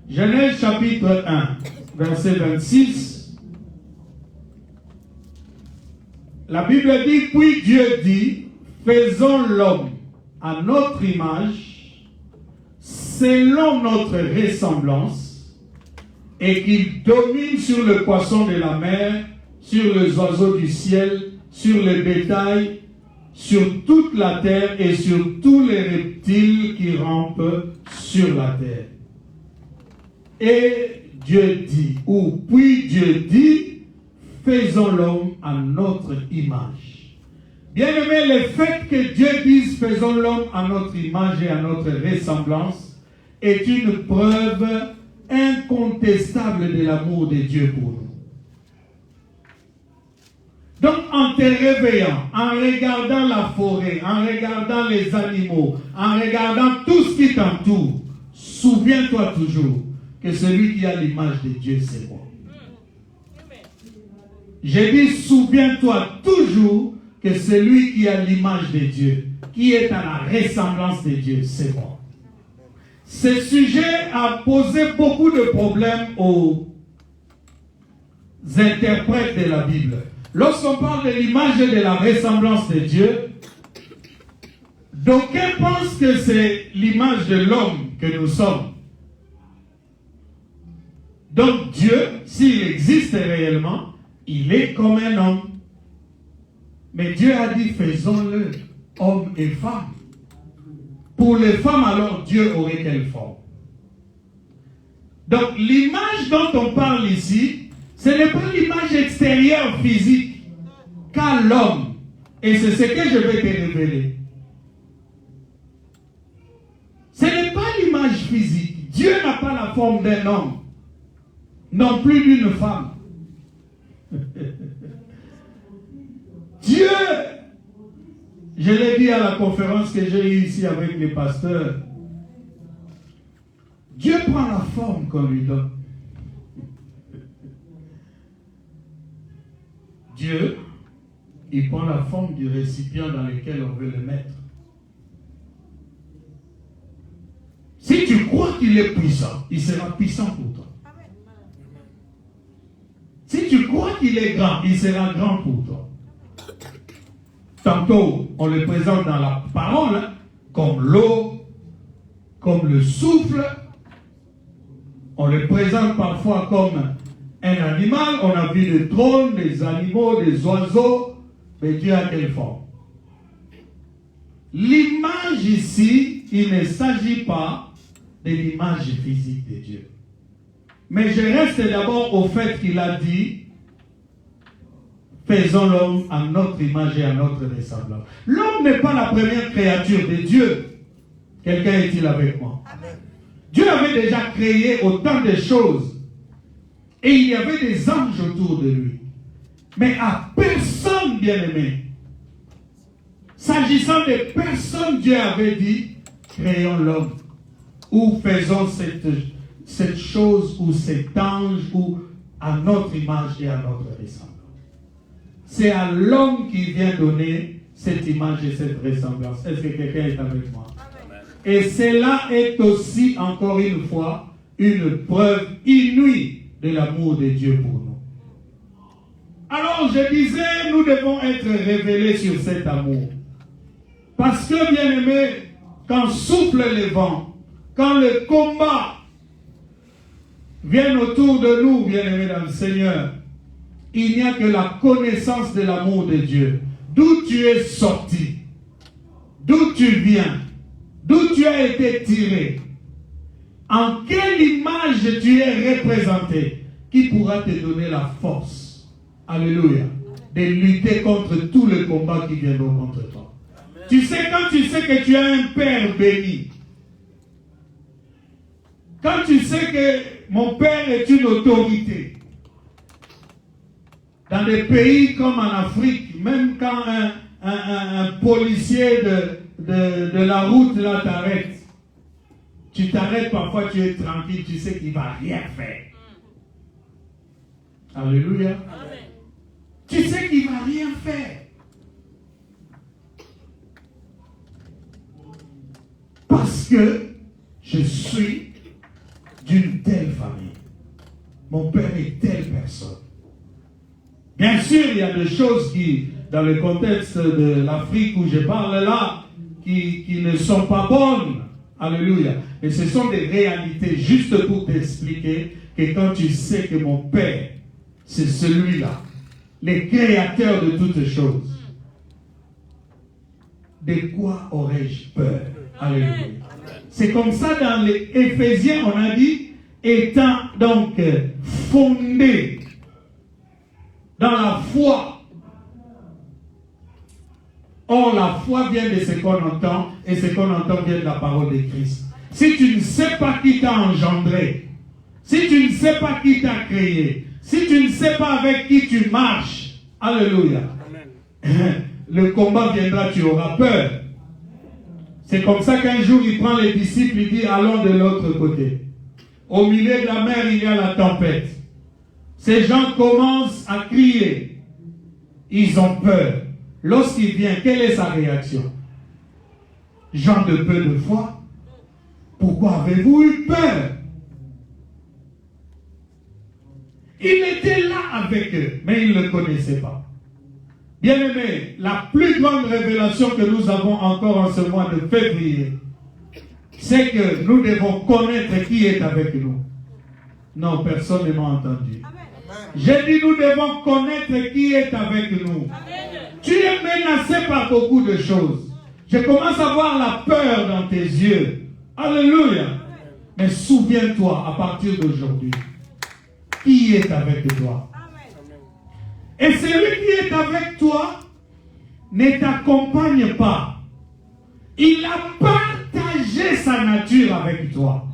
Genèse chapitre 1, verset 26. La Bible dit, puis Dieu dit, faisons l'homme à notre image, selon notre ressemblance, et qu'il domine sur le poisson de la mer, sur les oiseaux du ciel, sur le bétail, sur toute la terre et sur tous les reptiles qui rampent sur la terre. Et Dieu dit, ou puis Dieu dit, faisons l'homme à notre image. Bien-aimé, le fait que Dieu dise faisons l'homme à notre image et à notre ressemblance est une preuve incontestable de l'amour de Dieu pour nous. Donc, en te réveillant, en regardant la forêt, en regardant les animaux, en regardant tout ce qui t'entoure, souviens-toi toujours que celui qui a l'image de Dieu, c'est moi. J'ai dit, souviens-toi toujours que celui qui a l'image de Dieu, qui est à la ressemblance de Dieu, c'est moi. Ce sujet a posé beaucoup de problèmes aux interprètes de la Bible. Lorsqu'on parle de l'image et de la ressemblance de Dieu, d'aucuns pensent que c'est l'image de l'homme que nous sommes. Donc Dieu, s'il existe réellement, il est comme un homme. Mais Dieu a dit, faisons-le, homme et femme. Pour les femmes, alors, Dieu aurait quelle forme? Donc, l'image dont on parle ici, ce n'est pas l'image extérieure physique qu'a l'homme. Et c'est ce que je vais te révéler. Ce n'est pas l'image physique. Dieu n'a pas la forme d'un homme, non plus d'une femme. Dieu, je l'ai dit à la conférence que j'ai eue ici avec les pasteurs, Dieu prend la forme qu'on lui donne. Dieu, il prend la forme du récipient dans lequel on veut le mettre. Si tu crois qu'il est puissant, il sera puissant pour toi. Si tu crois qu'il est grand, il sera grand pour toi. Tantôt, on le présente dans la parole comme l'eau, comme le souffle. On le présente parfois comme un animal. On a vu des trônes, des animaux, des oiseaux. Mais Dieu a quelle forme? L'image ici, il ne s'agit pas de l'image physique de Dieu. Mais je reste d'abord au fait qu'il a dit, faisons l'homme à notre image et à notre ressemblance. L'homme n'est pas la première créature de Dieu. Quelqu'un est-il avec moi? Amen. Dieu avait déjà créé autant de choses. Et il y avait des anges autour de lui. Mais à personne, bien-aimé. S'agissant de personne, Dieu avait dit, créons l'homme. Ou faisons cette chose ou cet ange ou à notre image et à notre ressemblance. C'est à l'homme qui vient donner cette image et cette ressemblance. Est-ce que quelqu'un est avec moi? Amen. Et cela est aussi, encore une fois, une preuve inouïe de l'amour de Dieu pour nous. Alors je disais, nous devons être révélés sur cet amour. Parce que, bien aimé, quand souffle le vent, quand le combat vient autour de nous, bien aimé dans le Seigneur, il n'y a que la connaissance de l'amour de Dieu. D'où tu es sorti, d'où tu viens, d'où tu as été tiré, en quelle image tu es représenté, qui pourra te donner la force, alléluia, de lutter contre tous les combats qui viendront contre toi. Amen. Tu sais, quand tu sais que tu as un Père béni, quand tu sais que mon Père est une autorité, dans des pays comme en Afrique, même quand un policier de la route là t'arrête, tu t'arrêtes parfois, tu es tranquille, tu sais qu'il ne va rien faire. Alléluia. Amen. Tu sais qu'il ne va rien faire. Parce que je suis d'une telle famille. Mon père est telle personne. Bien sûr, il y a des choses qui, dans le contexte de l'Afrique où je parle là, qui ne sont pas bonnes. Alléluia. Et ce sont des réalités, juste pour t'expliquer que quand tu sais que mon Père, c'est celui-là, le créateur de toutes choses, de quoi aurais-je peur? Alléluia. C'est comme ça dans les Éphésiens, on a dit, étant donc fondé dans la foi. Or, la foi vient de ce qu'on entend, et ce qu'on entend vient de la parole de Christ. Si tu ne sais pas qui t'a engendré, si tu ne sais pas qui t'a créé, si tu ne sais pas avec qui tu marches, alléluia, amen, le combat viendra, tu auras peur. C'est comme ça qu'un jour il prend les disciples, il dit allons de l'autre côté. Au milieu de la mer, il y a la tempête. Ces gens commencent à crier. ils ont peur. Lorsqu'il vient, quelle est sa réaction? Gens de peu de foi, pourquoi avez-vous eu peur? Il était là avec eux, mais ils ne le connaissaient pas. Bien-aimés, la plus grande révélation que nous avons encore en ce mois de février, c'est que nous devons connaître qui est avec nous. Non, personne ne m'a entendu. J'ai dit nous devons connaître qui est avec nous. Tu es menacé par beaucoup de choses. Je commence à voir la peur dans tes yeux. Alléluia. Mais souviens-toi à partir d'aujourd'hui, qui est avec toi. Et celui qui est avec toi ne t'accompagne pas. Il a partagé sa nature avec toi.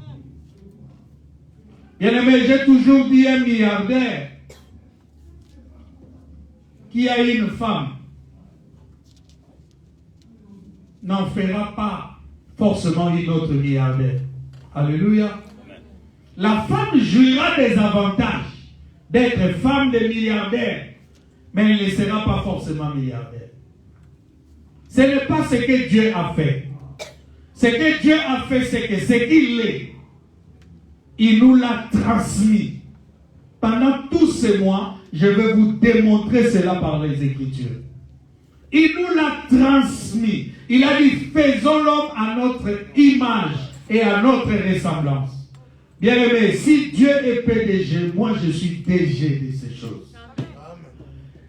Bien-aimé, j'ai toujours dit un milliardaire qui a une femme n'en fera pas forcément une autre milliardaire. Alléluia. La femme jouira des avantages d'être femme de milliardaire, mais elle ne sera pas forcément milliardaire. Ce n'est pas ce que Dieu a fait. Ce que Dieu a fait, c'est que ce qu'il est, il nous l'a transmis. Pendant tous ces mois, je vais vous démontrer cela par les Écritures. Il nous l'a transmis. Il a dit, faisons l'homme à notre image et à notre ressemblance. Bien-aimé, si Dieu est PDG, moi je suis DG de ces choses.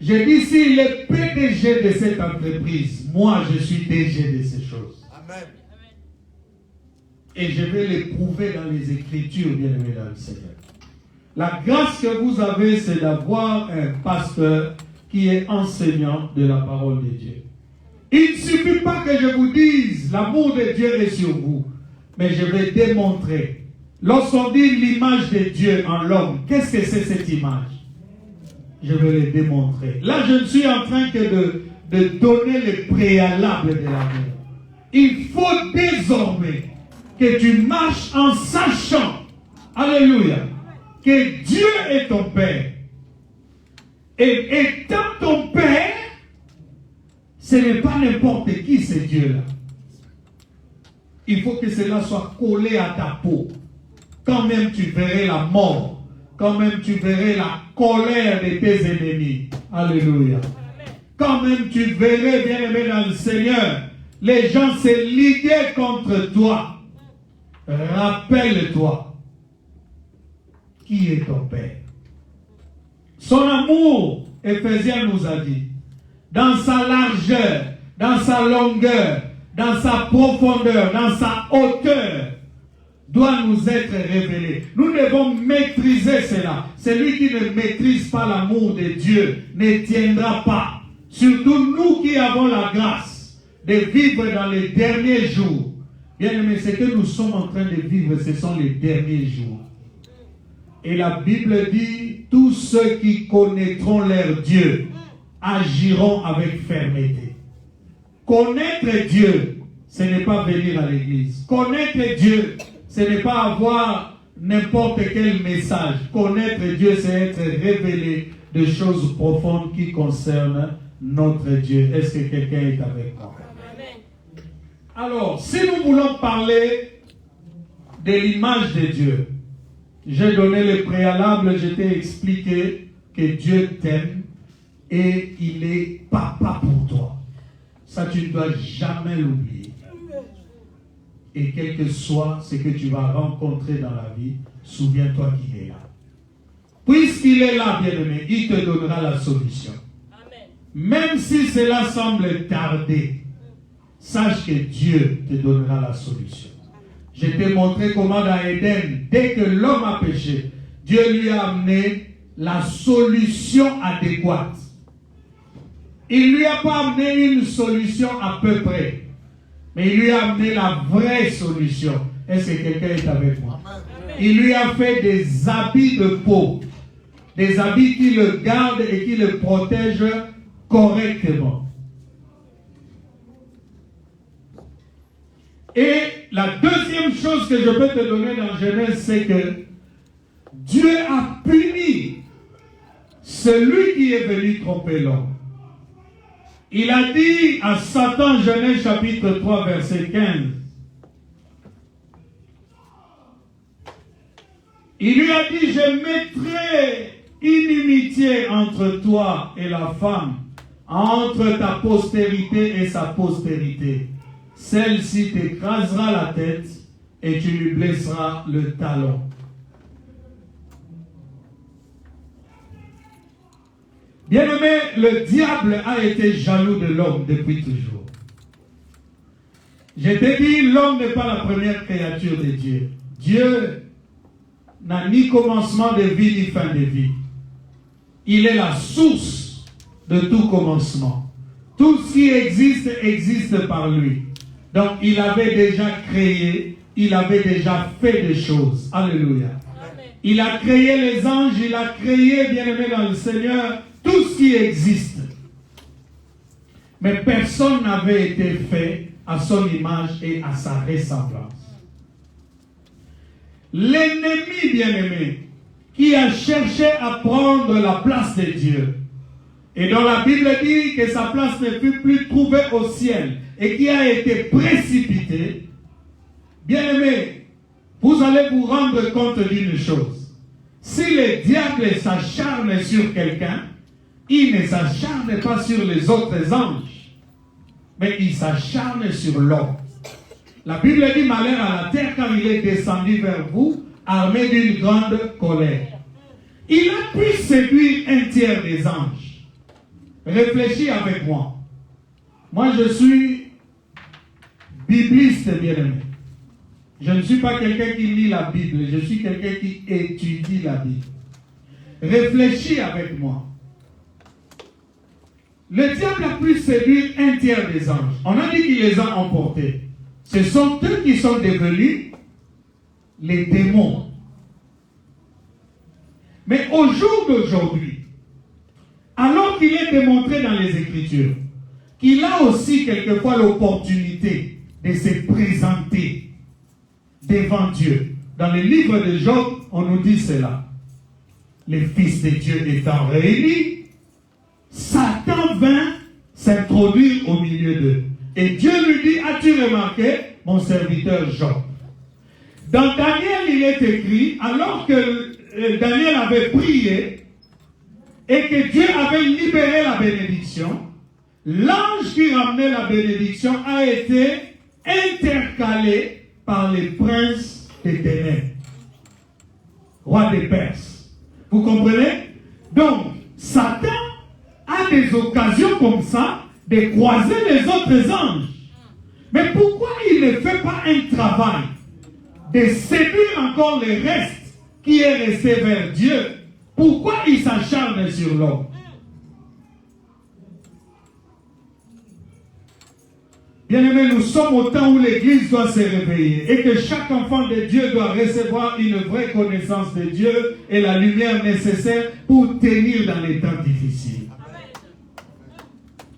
J'ai dit, s'il est PDG de cette entreprise, moi je suis DG de ces choses. Amen. Et je vais les prouver dans les Écritures, bien-aimé dans le Seigneur. La grâce que vous avez, c'est d'avoir un pasteur qui est enseignant de la parole de Dieu. Il ne suffit pas que je vous dise, l'amour de Dieu est sur vous, mais je vais démontrer. Lorsqu'on dit l'image de Dieu en l'homme, qu'est-ce que c'est cette image? Je vais le démontrer. Là, je ne suis en train que de donner les préalables de l'amour. Il faut désormais que tu marches en sachant, alléluia, que Dieu est ton Père. Et étant ton Père, ce n'est pas n'importe qui ce Dieu-là. Il faut que cela soit collé à ta peau. Quand même tu verrais la mort, quand même tu verrais la colère de tes ennemis. Alléluia. Quand même tu verrais, bien-aimé dans le Seigneur, les gens se liguer contre toi. Rappelle-toi qui est ton Père. Son amour, Éphésiens nous a dit, dans sa largeur, dans sa longueur, dans sa profondeur, dans sa hauteur, doit nous être révélé. Nous devons maîtriser cela. Celui qui ne maîtrise pas l'amour de Dieu ne tiendra pas. Surtout nous qui avons la grâce de vivre dans les derniers jours. Bien aimé, ce que nous sommes en train de vivre, ce sont les derniers jours. Et la Bible dit, tous ceux qui connaîtront leur Dieu agiront avec fermeté. Connaître Dieu, ce n'est pas venir à l'église. Connaître Dieu, ce n'est pas avoir n'importe quel message. Connaître Dieu, c'est être révélé de choses profondes qui concernent notre Dieu. Est-ce que quelqu'un est avec moi? Alors, si nous voulons parler de l'image de Dieu, j'ai donné le préalable, je t'ai expliqué que Dieu t'aime et il est papa pour toi. Ça, tu ne dois jamais l'oublier. Et quel que soit ce que tu vas rencontrer dans la vie, souviens-toi qu'il est là. Puisqu'il est là, bien-aimé, il te donnera la solution. Amen. Même si cela semble tarder, sache que Dieu te donnera la solution. Je t'ai montré comment dans Éden, dès que l'homme a péché, Dieu lui a amené la solution adéquate. Il ne lui a pas amené une solution à peu près, mais il lui a amené la vraie solution. Est-ce que quelqu'un est avec moi? Il lui a fait des habits de peau, des habits qui le gardent et qui le protègent correctement. Et la deuxième chose que je peux te donner dans Genèse, c'est que Dieu a puni celui qui est venu tromper l'homme. Il a dit à Satan, Genèse chapitre 3, verset 15, il lui a dit, je mettrai inimitié entre toi et la femme, entre ta postérité et sa postérité. Celle-ci t'écrasera la tête et tu lui blesseras le talon. Bien-aimé, le diable a été jaloux de l'homme depuis toujours. Je t'ai dit, l'homme n'est pas la première créature de Dieu. Dieu n'a ni commencement de vie ni fin de vie. Il est la source de tout commencement. Tout ce qui existe, existe par lui. Donc il avait déjà créé, il avait déjà fait des choses. Alléluia. Amen. Il a créé les anges, il a créé, bien-aimé dans le Seigneur, tout ce qui existe. Mais personne n'avait été fait à son image et à sa ressemblance. L'ennemi bien-aimé qui a cherché à prendre la place de Dieu et dont la Bible dit que sa place ne fut plus trouvée au ciel et qui a été précipité, bien-aimé, vous allez vous rendre compte d'une chose. Si le diable s'acharne sur quelqu'un, il ne s'acharne pas sur les autres anges, mais il s'acharne sur l'homme. La Bible dit malheur à la terre car il est descendu vers vous, armé d'une grande colère. Il a pu séduire un tiers des anges. Réfléchis avec moi. Moi je suis bibliste bien-aimé. Je ne suis pas quelqu'un qui lit la Bible, je suis quelqu'un qui étudie la Bible. Réfléchis avec moi. Le diable a pu séduire un tiers des anges. On a dit qu'il les a emportés. Ce sont eux qui sont devenus les démons. Mais au jour d'aujourd'hui, alors qu'il est démontré dans les Écritures, qu'il a aussi quelquefois l'opportunité de se présenter devant Dieu. Dans le livre de Job, on nous dit cela. Les fils de Dieu étant réunis, Satan vint s'introduire au milieu d'eux. Et Dieu lui dit, as-tu remarqué mon serviteur Job? Dans Daniel, il est écrit, alors que Daniel avait prié et que Dieu avait libéré la bénédiction, l'ange qui ramenait la bénédiction a été intercalé par les princes des ténèbres, roi des Perses. Vous comprenez? Donc, Satan a des occasions comme ça de croiser les autres anges. Mais pourquoi il ne fait pas un travail de séduire encore le reste qui est resté vers Dieu? Pourquoi il s'acharne sur l'homme? Bien-aimés, nous sommes au temps où l'Église doit se réveiller et que chaque enfant de Dieu doit recevoir une vraie connaissance de Dieu et la lumière nécessaire pour tenir dans les temps difficiles.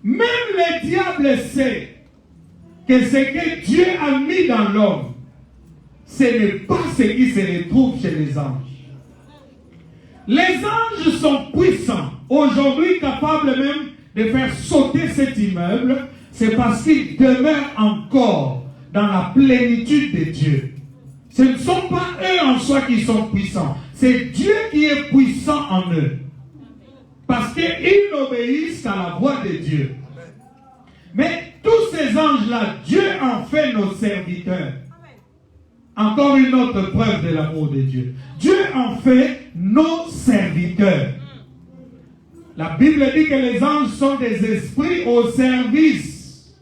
Même le diable sait que ce que Dieu a mis dans l'homme, ce n'est pas ce qui se retrouve chez les anges. Les anges sont puissants, aujourd'hui capables même de faire sauter cet immeuble, c'est parce qu'ils demeurent encore dans la plénitude de Dieu. Ce ne sont pas eux en soi qui sont puissants, c'est Dieu qui est puissant en eux. Parce qu'ils n'obéissent qu'à la voix de Dieu. Mais tous ces anges-là, Dieu en fait nos serviteurs. Encore une autre preuve de l'amour de Dieu. Dieu en fait nos serviteurs. La Bible dit que les anges sont des esprits au service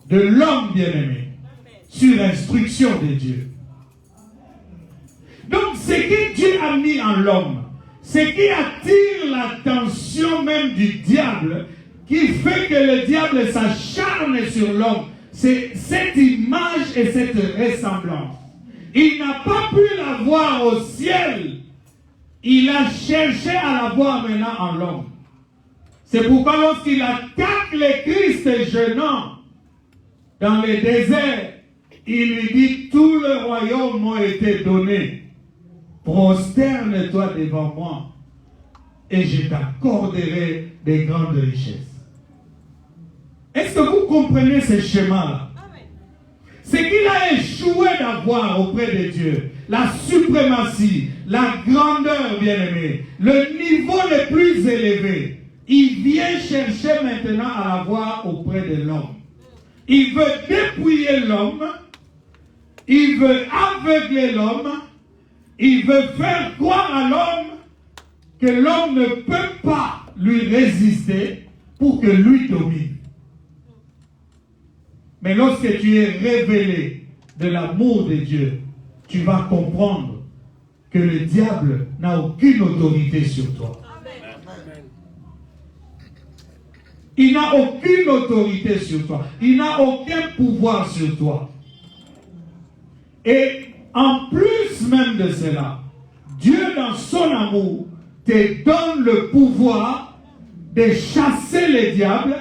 de l'homme bien-aimé, sur instruction de Dieu. Donc, ce que Dieu a mis en l'homme, ce qui attire l'attention même du diable, qui fait que le diable s'acharne sur l'homme, c'est cette image et cette ressemblance. Il n'a pas pu la voir au ciel. Il a cherché à la voir maintenant en l'homme. C'est pourquoi lorsqu'il attaque le Christ jeûnant dans le désert, il lui dit, tout le royaume m'a été donné. Prosterne-toi devant moi. et je t'accorderai des grandes richesses. Est-ce que vous comprenez ce schéma-là? Ce qu'il a échoué d'avoir auprès de Dieu, la suprématie, la grandeur, bien-aimé, le niveau le plus élevé, il vient chercher maintenant à l'avoir auprès de l'homme. Il veut dépouiller l'homme, il veut aveugler l'homme, il veut faire croire à l'homme que l'homme ne peut pas lui résister pour que lui domine. Mais lorsque tu es révélé de l'amour de Dieu, tu vas comprendre que le diable n'a aucune autorité sur toi. Il n'a aucune autorité sur toi. Il n'a aucun pouvoir sur toi. Et en plus même de cela, Dieu dans son amour te donne le pouvoir de chasser les diables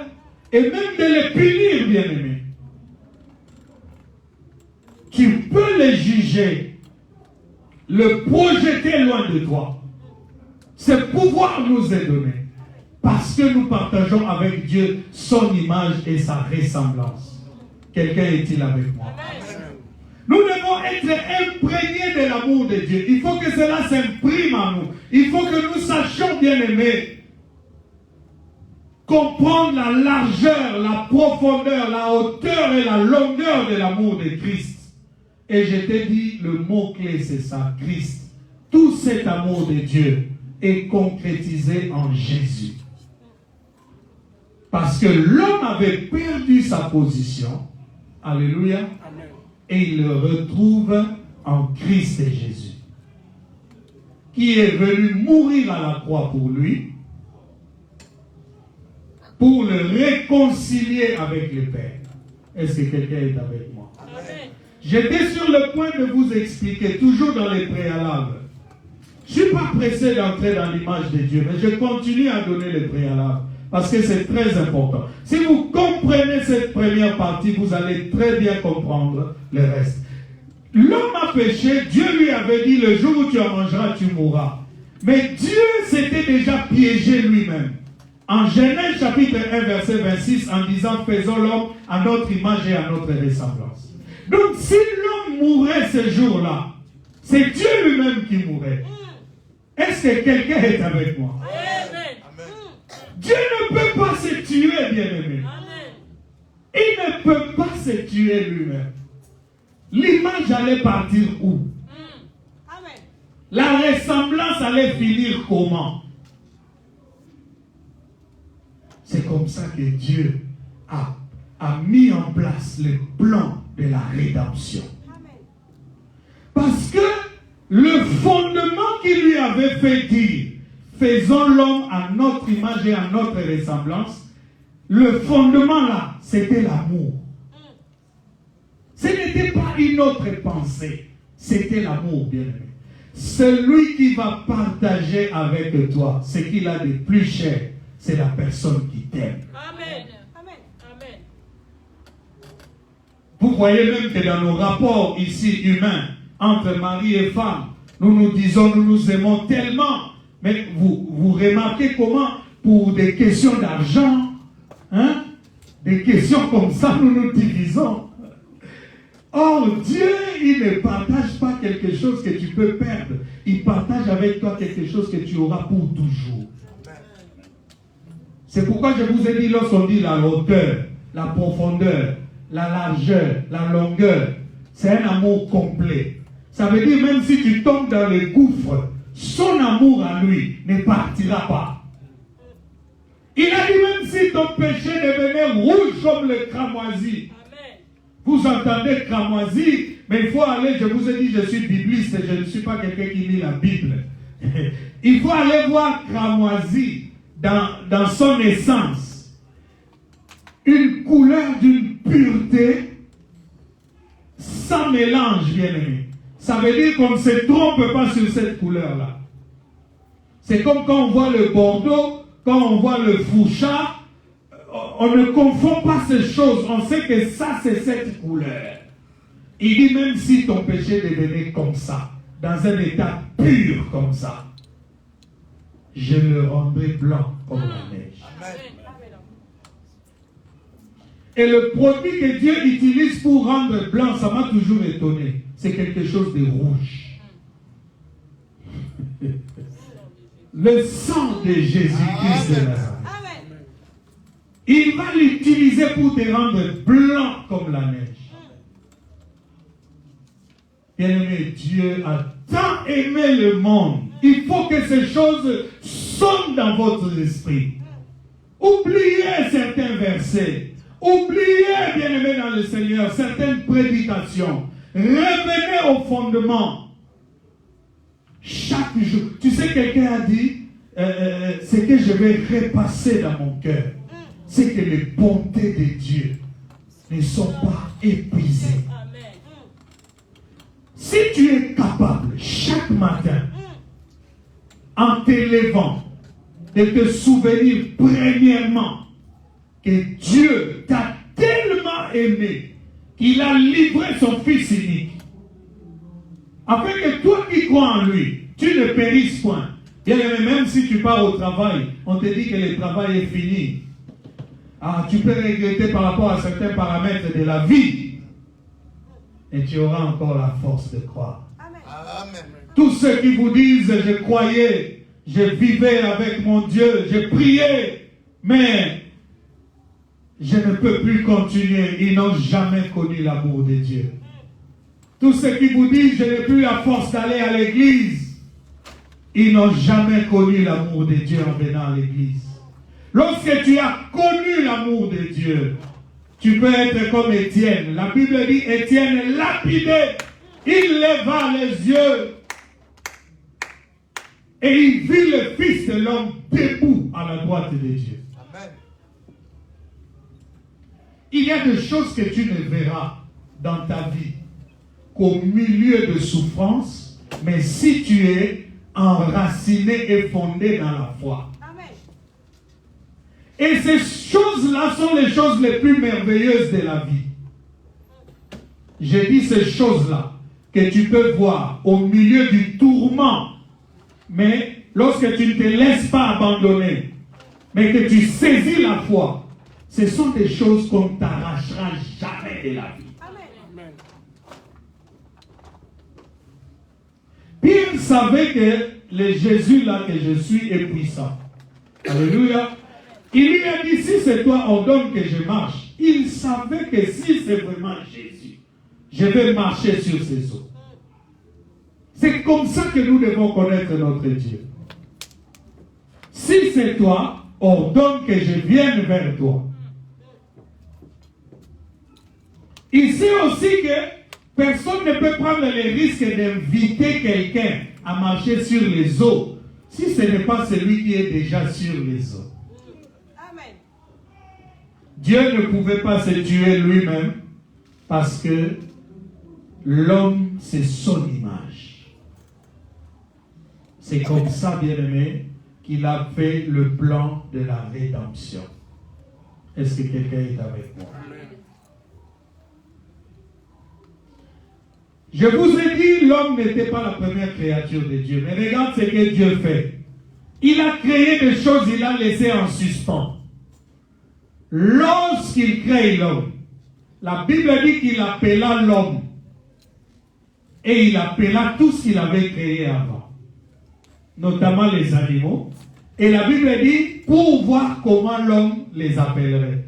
et même de les punir, bien-aimés. Tu peux les juger, le projeter loin de toi. Ce pouvoir nous est donné parce que nous partageons avec Dieu son image et sa ressemblance. Quelqu'un est-il avec moi? Nous devons être imprégnés de l'amour de Dieu. Il faut que cela s'imprime en nous. Il faut que nous sachions, bien-aimés, comprendre la largeur, la profondeur, la hauteur et la longueur de l'amour de Christ. Et je t'ai dit, le mot-clé, c'est ça, Christ. Tout cet amour de Dieu est concrétisé en Jésus. Parce que l'homme avait perdu sa position. Alléluia. Amen. Et il le retrouve en Christ et Jésus. Qui est venu mourir à la croix pour lui. Pour le réconcilier avec le Père. Est-ce que quelqu'un est avec moi? Amen. J'étais sur le point de vous expliquer, toujours dans les préalables. Je ne suis pas pressé d'entrer dans l'image de Dieu, mais je continue à donner les préalables, parce que c'est très important. Si vous comprenez cette première partie, vous allez très bien comprendre le reste. L'homme a péché, Dieu lui avait dit, le jour où tu en mangeras, tu mourras. Mais Dieu s'était déjà piégé lui-même. En Genèse chapitre 1, verset 26, en disant, faisons l'homme à notre image et à notre ressemblance. Donc, si l'homme mourait ce jour-là, c'est Dieu lui-même qui mourait. Est-ce que quelqu'un est avec moi? Amen. Dieu ne peut pas se tuer, bien-aimé. Il ne peut pas se tuer lui-même. L'image allait partir où? Amen. La ressemblance allait finir comment? C'est comme ça que Dieu a mis en place le plan de la rédemption. Amen. Parce que le fondement qui lui avait fait dire, faisons l'homme à notre image et à notre ressemblance, le fondement là, c'était l'amour. Ce n'était pas une autre pensée, c'était l'amour, bien-aimé. Celui qui va partager avec toi ce qu'il a de plus cher, c'est la personne qui t'aime. Amen. Amen. Vous voyez même que dans nos rapports ici humains, entre mari et femme, nous nous disons, nous nous aimons tellement. Mais vous remarquez comment, pour des questions d'argent, des questions comme ça, nous nous divisons. Or, Dieu, il ne partage pas quelque chose que tu peux perdre. Il partage avec toi quelque chose que tu auras pour toujours. C'est pourquoi je vous ai dit, lorsqu'on dit la hauteur, la profondeur, la largeur, la longueur, c'est un amour complet. Ça veut dire même si tu tombes dans le gouffre, son amour à lui ne partira pas. Il a dit même si ton péché devenait rouge comme le cramoisi. Amen. Vous entendez cramoisi, mais il faut aller, je vous ai dit, je suis bibliste et je ne suis pas quelqu'un qui lit la Bible. Il faut aller voir cramoisi dans son essence. Une couleur d'une pureté sans mélange, bien-aimé. Ça veut dire qu'on ne se trompe pas sur cette couleur-là. C'est comme quand on voit le bordeaux, quand on voit le foucha, on ne confond pas ces choses. On sait que ça, c'est cette couleur. Il dit même si ton péché devenait comme ça, dans un état pur comme ça, je le rendrai blanc comme la neige. Amen. Et le produit que Dieu utilise pour rendre blanc, ça m'a toujours étonné. C'est quelque chose de rouge. Le sang de Jésus-Christ de Nazareth. Il va l'utiliser pour te rendre blanc comme la neige. Bien-aimé, Dieu a tant aimé le monde. Il faut que ces choses sonnent dans votre esprit. Oubliez certains versets. Oubliez, bien-aimé dans le Seigneur, certaines prédications. Revenez au fondement. Chaque jour. Tu sais, quelqu'un a dit, ce que je vais repasser dans mon cœur, c'est que les bontés de Dieu ne sont pas épuisées. Si tu es capable, chaque matin, en te levant, de te souvenir premièrement que Dieu t'a tellement aimé qu'il a livré son Fils unique, afin que toi qui crois en lui, tu ne périsses point. Bien aimé, même si tu pars au travail, on te dit que le travail est fini. Ah, tu peux regretter par rapport à certains paramètres de la vie, et tu auras encore la force de croire. Amen. Tous ceux qui vous disent, je croyais, je vivais avec mon Dieu, je priais, mais je ne peux plus continuer, ils n'ont jamais connu l'amour de Dieu. Tous ceux qui vous disent, je n'ai plus la force d'aller à l'église, ils n'ont jamais connu l'amour de Dieu en venant à l'église. Lorsque tu as connu l'amour de Dieu, tu peux être comme Étienne. La Bible dit, Étienne lapidé, il leva les yeux et il vit le Fils de l'homme debout à la droite de Dieu. Amen. Il y a des choses que tu ne verras dans ta vie qu'au milieu de souffrance, mais si tu es enraciné et fondé dans la foi. Et ces choses-là sont les choses les plus merveilleuses de la vie. J'ai dit ces choses-là que tu peux voir au milieu du tourment, mais lorsque tu ne te laisses pas abandonner, mais que tu saisis la foi, ce sont des choses qu'on ne t'arrachera jamais de la vie. Amen. Pierre savait que le Jésus là que je suis est puissant. Alléluia. Il lui a dit, si c'est toi, ordonne que je marche. Il savait que si c'est vraiment Jésus, je vais marcher sur ses eaux. C'est comme ça que nous devons connaître notre Dieu. Si c'est toi, ordonne que je vienne vers toi. Il sait aussi que personne ne peut prendre le risque d'inviter quelqu'un à marcher sur les eaux si ce n'est pas celui qui est déjà sur les eaux. Dieu ne pouvait pas se tuer lui-même parce que l'homme, c'est son image. C'est comme ça, bien-aimé, qu'il a fait le plan de la rédemption. Est-ce que quelqu'un est avec moi? Je vous ai dit, l'homme n'était pas la première créature de Dieu. Mais regarde ce que Dieu fait. Il a créé des choses, il a laissé en suspens. Lorsqu'il crée l'homme, la Bible dit qu'il appela l'homme et il appela tout ce qu'il avait créé avant, notamment les animaux. Et la Bible dit pour voir comment l'homme les appellerait.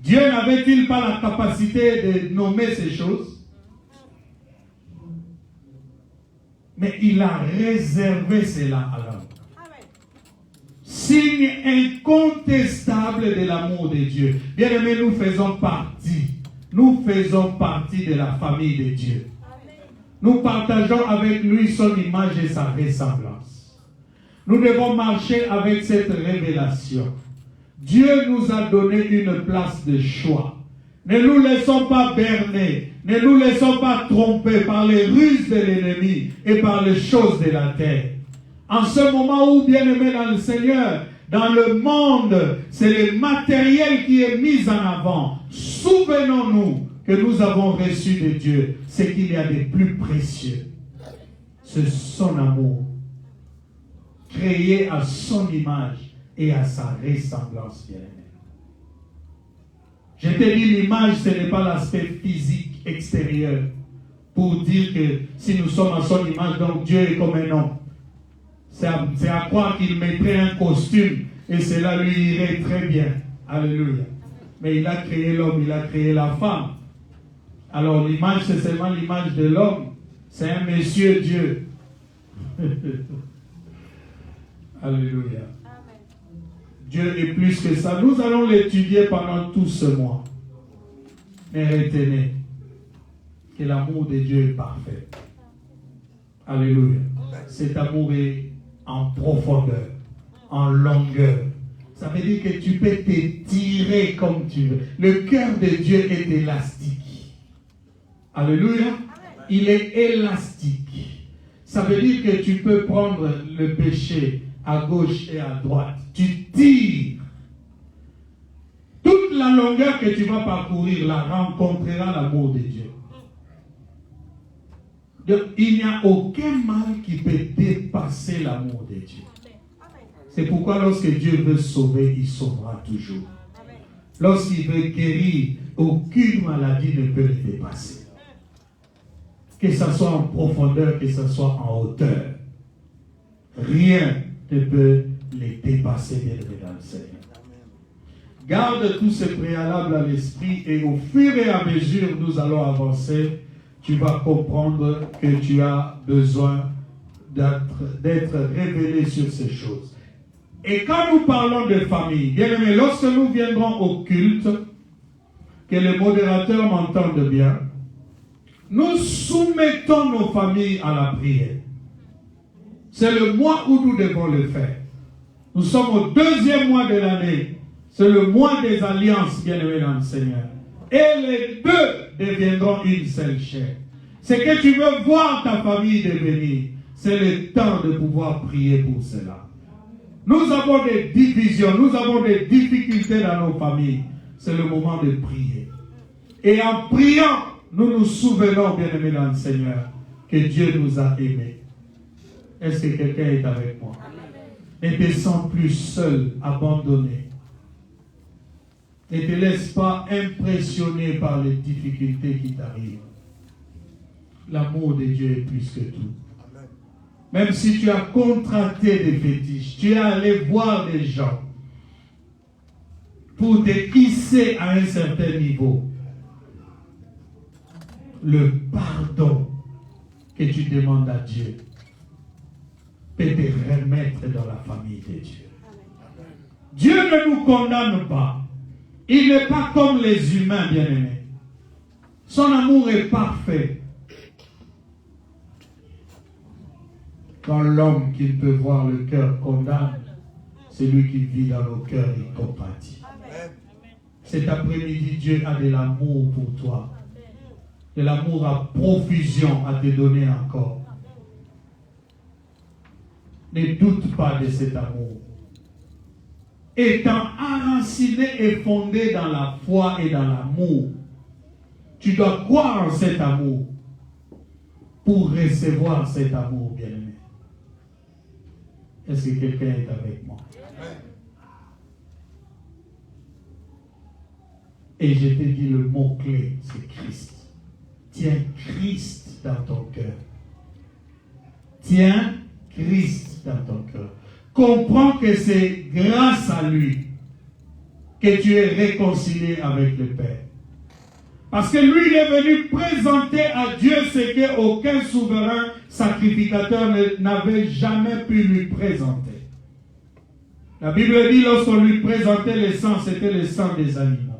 Dieu n'avait-il pas la capacité de nommer ces choses? Mais il a réservé cela à l'homme. Signe incontestable de l'amour de Dieu. Bien-aimés, nous faisons partie de la famille de Dieu. Nous partageons avec lui son image et sa ressemblance. Nous devons marcher avec cette révélation. Dieu nous a donné une place de choix. Ne nous laissons pas berner, ne nous laissons pas tromper par les ruses de l'ennemi et par les choses de la terre. En ce moment où, bien-aimés dans le Seigneur, dans le monde, c'est le matériel qui est mis en avant. Souvenons-nous que nous avons reçu de Dieu ce qu'il y a de plus précieux. C'est son amour. créé à son image et à sa ressemblance, bien-aimé. Je te dis, l'image, ce n'est pas l'aspect physique extérieur pour dire que si nous sommes à son image, donc Dieu est comme un homme. C'est à croire qu'il mettrait un costume et cela lui irait très bien. Alléluia. Mais il a créé l'homme, il a créé la femme. Alors l'image, c'est seulement l'image de l'homme. C'est un monsieur Dieu. Alléluia. Dieu est plus que ça. Nous allons l'étudier pendant tout ce mois. Mais retenez que l'amour de Dieu est parfait. Alléluia. Cet amour est en profondeur, en longueur. Ça veut dire que tu peux t'étirer comme tu veux. Le cœur de Dieu est élastique. Alléluia. Il est élastique. Ça veut dire que tu peux prendre le péché à gauche et à droite. Tu tires. Toute la longueur que tu vas parcourir la rencontrera l'amour de Dieu. Donc, il n'y a aucun mal qui peut dépasser l'amour de Dieu. C'est pourquoi lorsque Dieu veut sauver, il sauvera toujours. Lorsqu'il veut guérir, aucune maladie ne peut le dépasser. Que ce soit en profondeur, que ce soit en hauteur. Rien ne peut les dépasser, bien aimé dans le Seigneur. Garde tous ces préalables à l'esprit et au fur et à mesure nous allons avancer, tu vas comprendre que tu as besoin d'être révélé sur ces choses. Et quand nous parlons de famille, bien aimé, lorsque nous viendrons au culte, que les modérateurs m'entendent bien, nous soumettons nos familles à la prière. C'est le mois où nous devons le faire. Nous sommes au 2e mois de l'année. C'est le mois des alliances, bien-aimés dans le Seigneur. Et les deux deviendront une seule chair. C'est que tu veux voir ta famille devenir. C'est le temps de pouvoir prier pour cela. Nous avons des divisions, nous avons des difficultés dans nos familles. C'est le moment de prier. Et en priant, nous nous souvenons, bien-aimés dans le Seigneur, que Dieu nous a aimés. Est-ce que quelqu'un est avec moi? Ne te sens plus seul, abandonné. Ne te laisse pas impressionner par les difficultés qui t'arrivent. L'amour de Dieu est plus que tout. Même si tu as contracté des fétiches, tu es allé voir des gens pour te hisser à un certain niveau. Le pardon que tu demandes à Dieu peut te remettre dans la famille de Dieu. Dieu ne nous condamne pas. Il n'est pas comme les humains, bien-aimés. Son amour est parfait. Quand l'homme qui peut voir le cœur condamne, c'est lui qui vit dans nos cœurs et compatit. Cet après-midi, Dieu a de l'amour pour toi. De l'amour à profusion à te donner encore. Ne doute pas de cet amour. Étant enraciné et fondé dans la foi et dans l'amour, tu dois croire en cet amour pour recevoir cet amour, bien-aimé. Est-ce que quelqu'un est avec moi? Et je te dis le mot-clé, c'est Christ. Tiens Christ dans ton cœur. Tiens Christ dans ton cœur. Comprends que c'est grâce à lui que tu es réconcilié avec le Père. Parce que lui, il est venu présenter à Dieu ce qu'aucun souverain sacrificateur n'avait jamais pu lui présenter. La Bible dit, lorsqu'on lui présentait le sang, c'était le sang des animaux.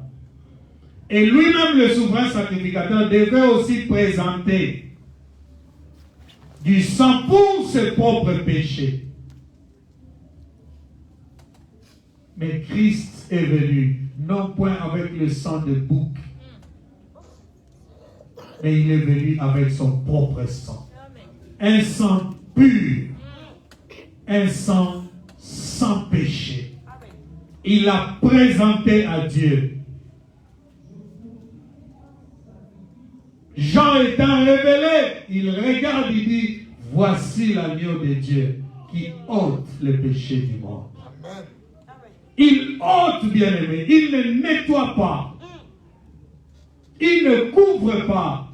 Et lui-même, le souverain sacrificateur, devait aussi présenter du sang pour ses propres péchés. Mais Christ est venu, non point avec le sang de bouc, mais il est venu avec son propre sang. Un sang pur, un sang sans péché. Il l'a présenté à Dieu. Jean étant révélé, il regarde, il dit, voici l'agneau de Dieu qui ôte les péchés du monde. Il ôte, bien-aimé, il ne nettoie pas. Il ne couvre pas.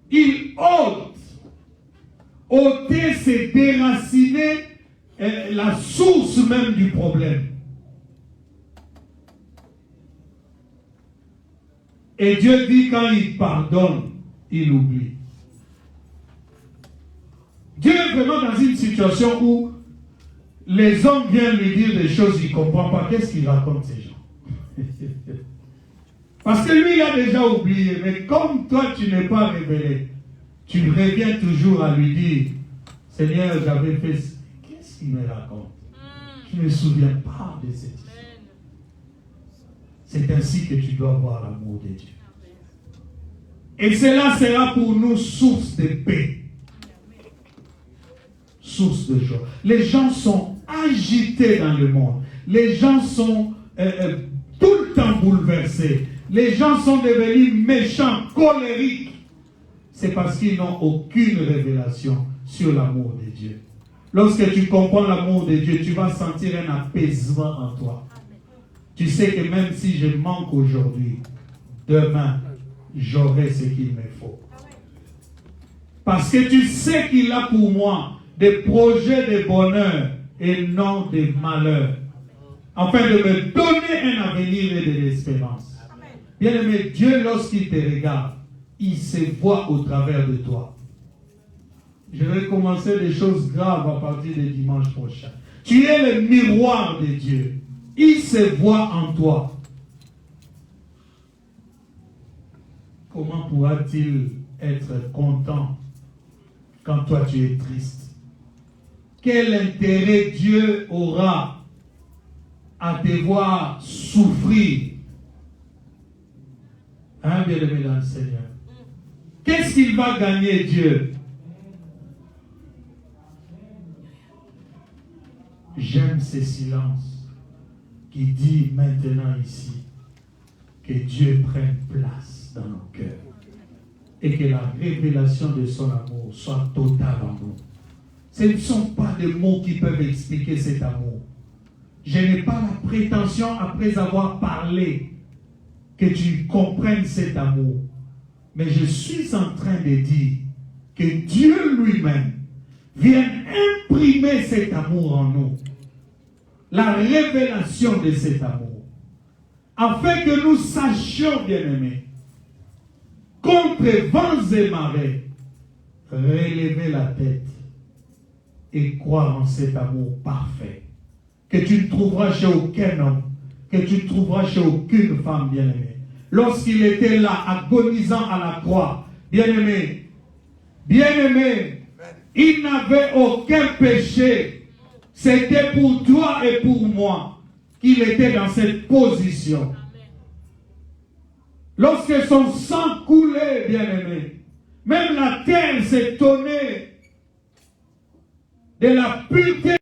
Il ôte. Ôter, c'est déraciner la source même du problème. Et Dieu dit quand il pardonne, il oublie. Dieu est vraiment dans une situation où les hommes viennent lui dire des choses, il ne comprend pas. Qu'est-ce qu'il raconte ces gens? Parce que lui, il a déjà oublié. Mais comme toi, tu n'es pas révélé, tu reviens toujours à lui dire, Seigneur, j'avais fait... Qu'est-ce qu'il me raconte? Je ne me souviens pas de cette histoire. C'est ainsi que tu dois voir l'amour de Dieu. Et cela sera pour nous source de paix. Source de joie. Les gens sont agités dans le monde. Les gens sont tout le temps bouleversés. Les gens sont devenus méchants, colériques. C'est parce qu'ils n'ont aucune révélation sur l'amour de Dieu. Lorsque tu comprends l'amour de Dieu, tu vas sentir un apaisement en toi. Tu sais que même si je manque aujourd'hui, demain, j'aurai ce qu'il me faut. Parce que tu sais qu'il a pour moi des projets de bonheur et non de malheur. Afin de me donner un avenir et de l'espérance. Bien-aimé, Dieu, lorsqu'il te regarde, il se voit au travers de toi. Je vais commencer des choses graves à partir de dimanche prochain. Tu es le miroir de Dieu. Il se voit en toi. Comment pourra-t-il être content quand toi tu es triste? Quel intérêt Dieu aura à te voir souffrir? Hein, bien-aimé dans le Seigneur? Qu'est-ce qu'il va gagner, Dieu? J'aime ces silences qui dit maintenant ici que Dieu prenne place dans nos cœurs et que la révélation de son amour soit totale en nous. Ce ne sont pas des mots qui peuvent expliquer cet amour. Je n'ai pas la prétention, après avoir parlé, que tu comprennes cet amour. Mais je suis en train de dire que Dieu lui-même vient imprimer cet amour en nous. La révélation de cet amour. Afin que nous sachions, bien-aimés, contre vents et marées, relever la tête et croire en cet amour parfait. Que tu ne trouveras chez aucun homme, que tu ne trouveras chez aucune femme, bien-aimée. Lorsqu'il était là, agonisant à la croix, bien-aimé, il n'avait aucun péché. C'était pour toi et pour moi qu'il était dans cette position. Lorsque son sang coulait, bien-aimé, même la terre s'étonnait de la pureté.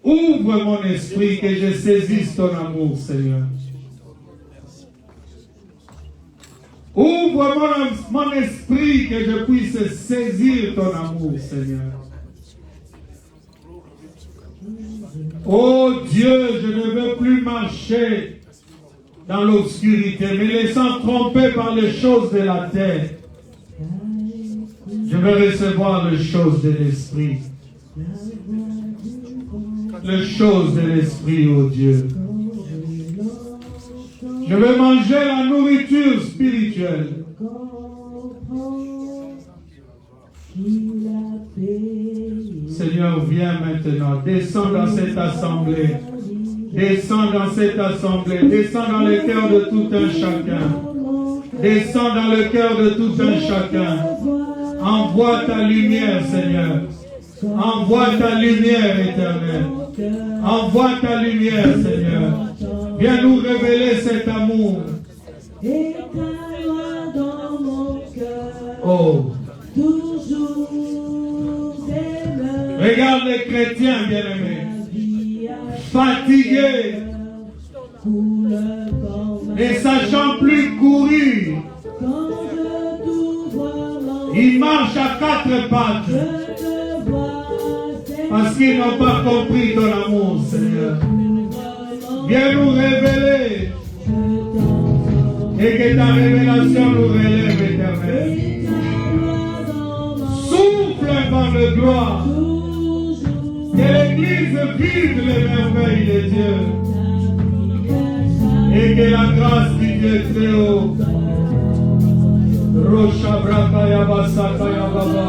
Ouvre mon esprit que je saisisse ton amour, Seigneur. Ouvre mon esprit que je puisse saisir ton amour, Seigneur. Oh Dieu, je ne veux plus marcher dans l'obscurité, me laissant tromper par les choses de la terre. Je veux recevoir les choses de l'esprit. Les choses de l'esprit, oh Dieu. Je veux manger la nourriture spirituelle. Seigneur, viens maintenant. Descends dans cette assemblée. Descends dans cette assemblée. Descends dans le cœur de tout un chacun. Descends dans le cœur de tout un chacun. Envoie ta lumière, Seigneur. Envoie ta lumière éternelle. Envoie ta lumière, Seigneur. Viens nous révéler cet amour. Et ta loi dans mon cœur. Oh. Toujours Regarde les chrétiens bien-aimés, fatigués, ne sachant plus courir. Ils marchent à quatre pattes parce qu'ils n'ont pas compris ton amour, Seigneur. Viens nous révéler et que ta révélation nous relève, Éternel. Souffle un vent de gloire, que l'Église vive les merveilles de Dieu et que la grâce du Dieu très haut, Rocha Braka Yabasaka Yababa,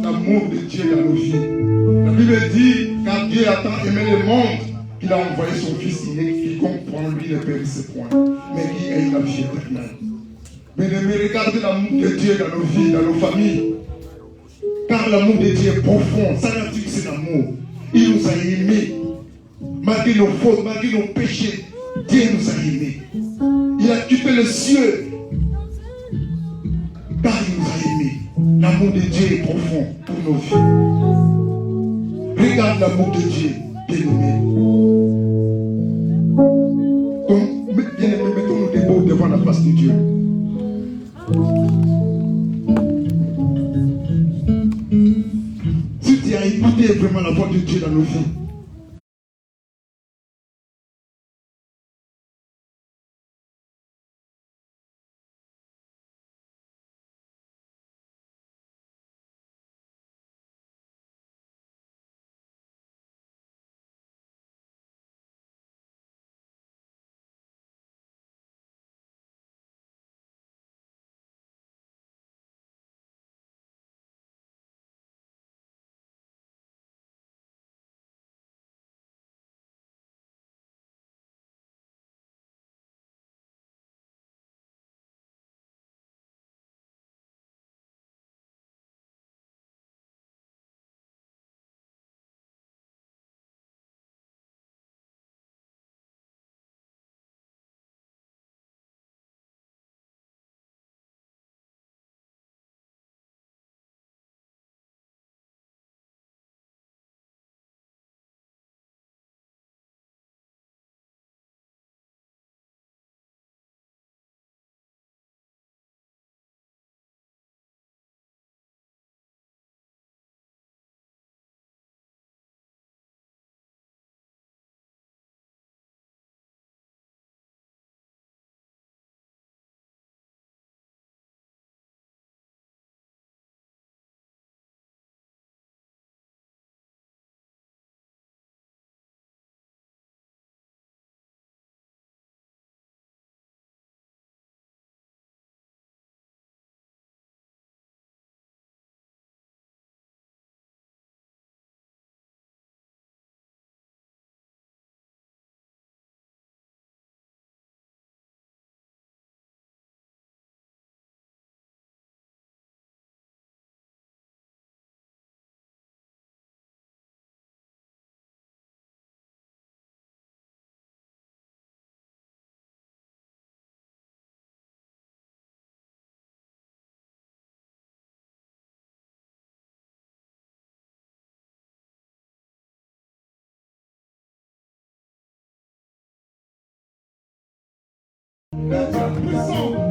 l'amour de Dieu dans nos vies. La Bible dit, car Dieu a tant aimé le monde qu'il a envoyé son Fils unique, quiconque prend lui ne périsse point, mais qui ait la vie éternelle. Bien-aimés, regardez l'amour de Dieu dans nos vies, dans nos familles. Car l'amour de Dieu est profond, ça veut dire que c'est l'amour. Il nous a aimés, malgré nos fautes, malgré nos péchés. Dieu nous a aimés. Il a quitté le ciel, car il nous a aimés. L'amour de Dieu est profond pour nos vies. Regarde l'amour de Dieu, bien-aimé. Donc, bien-aimé, mettons-nous debout devant la face de Dieu. Si tu as écouté vraiment la voix de Dieu dans nos vies, la puissance.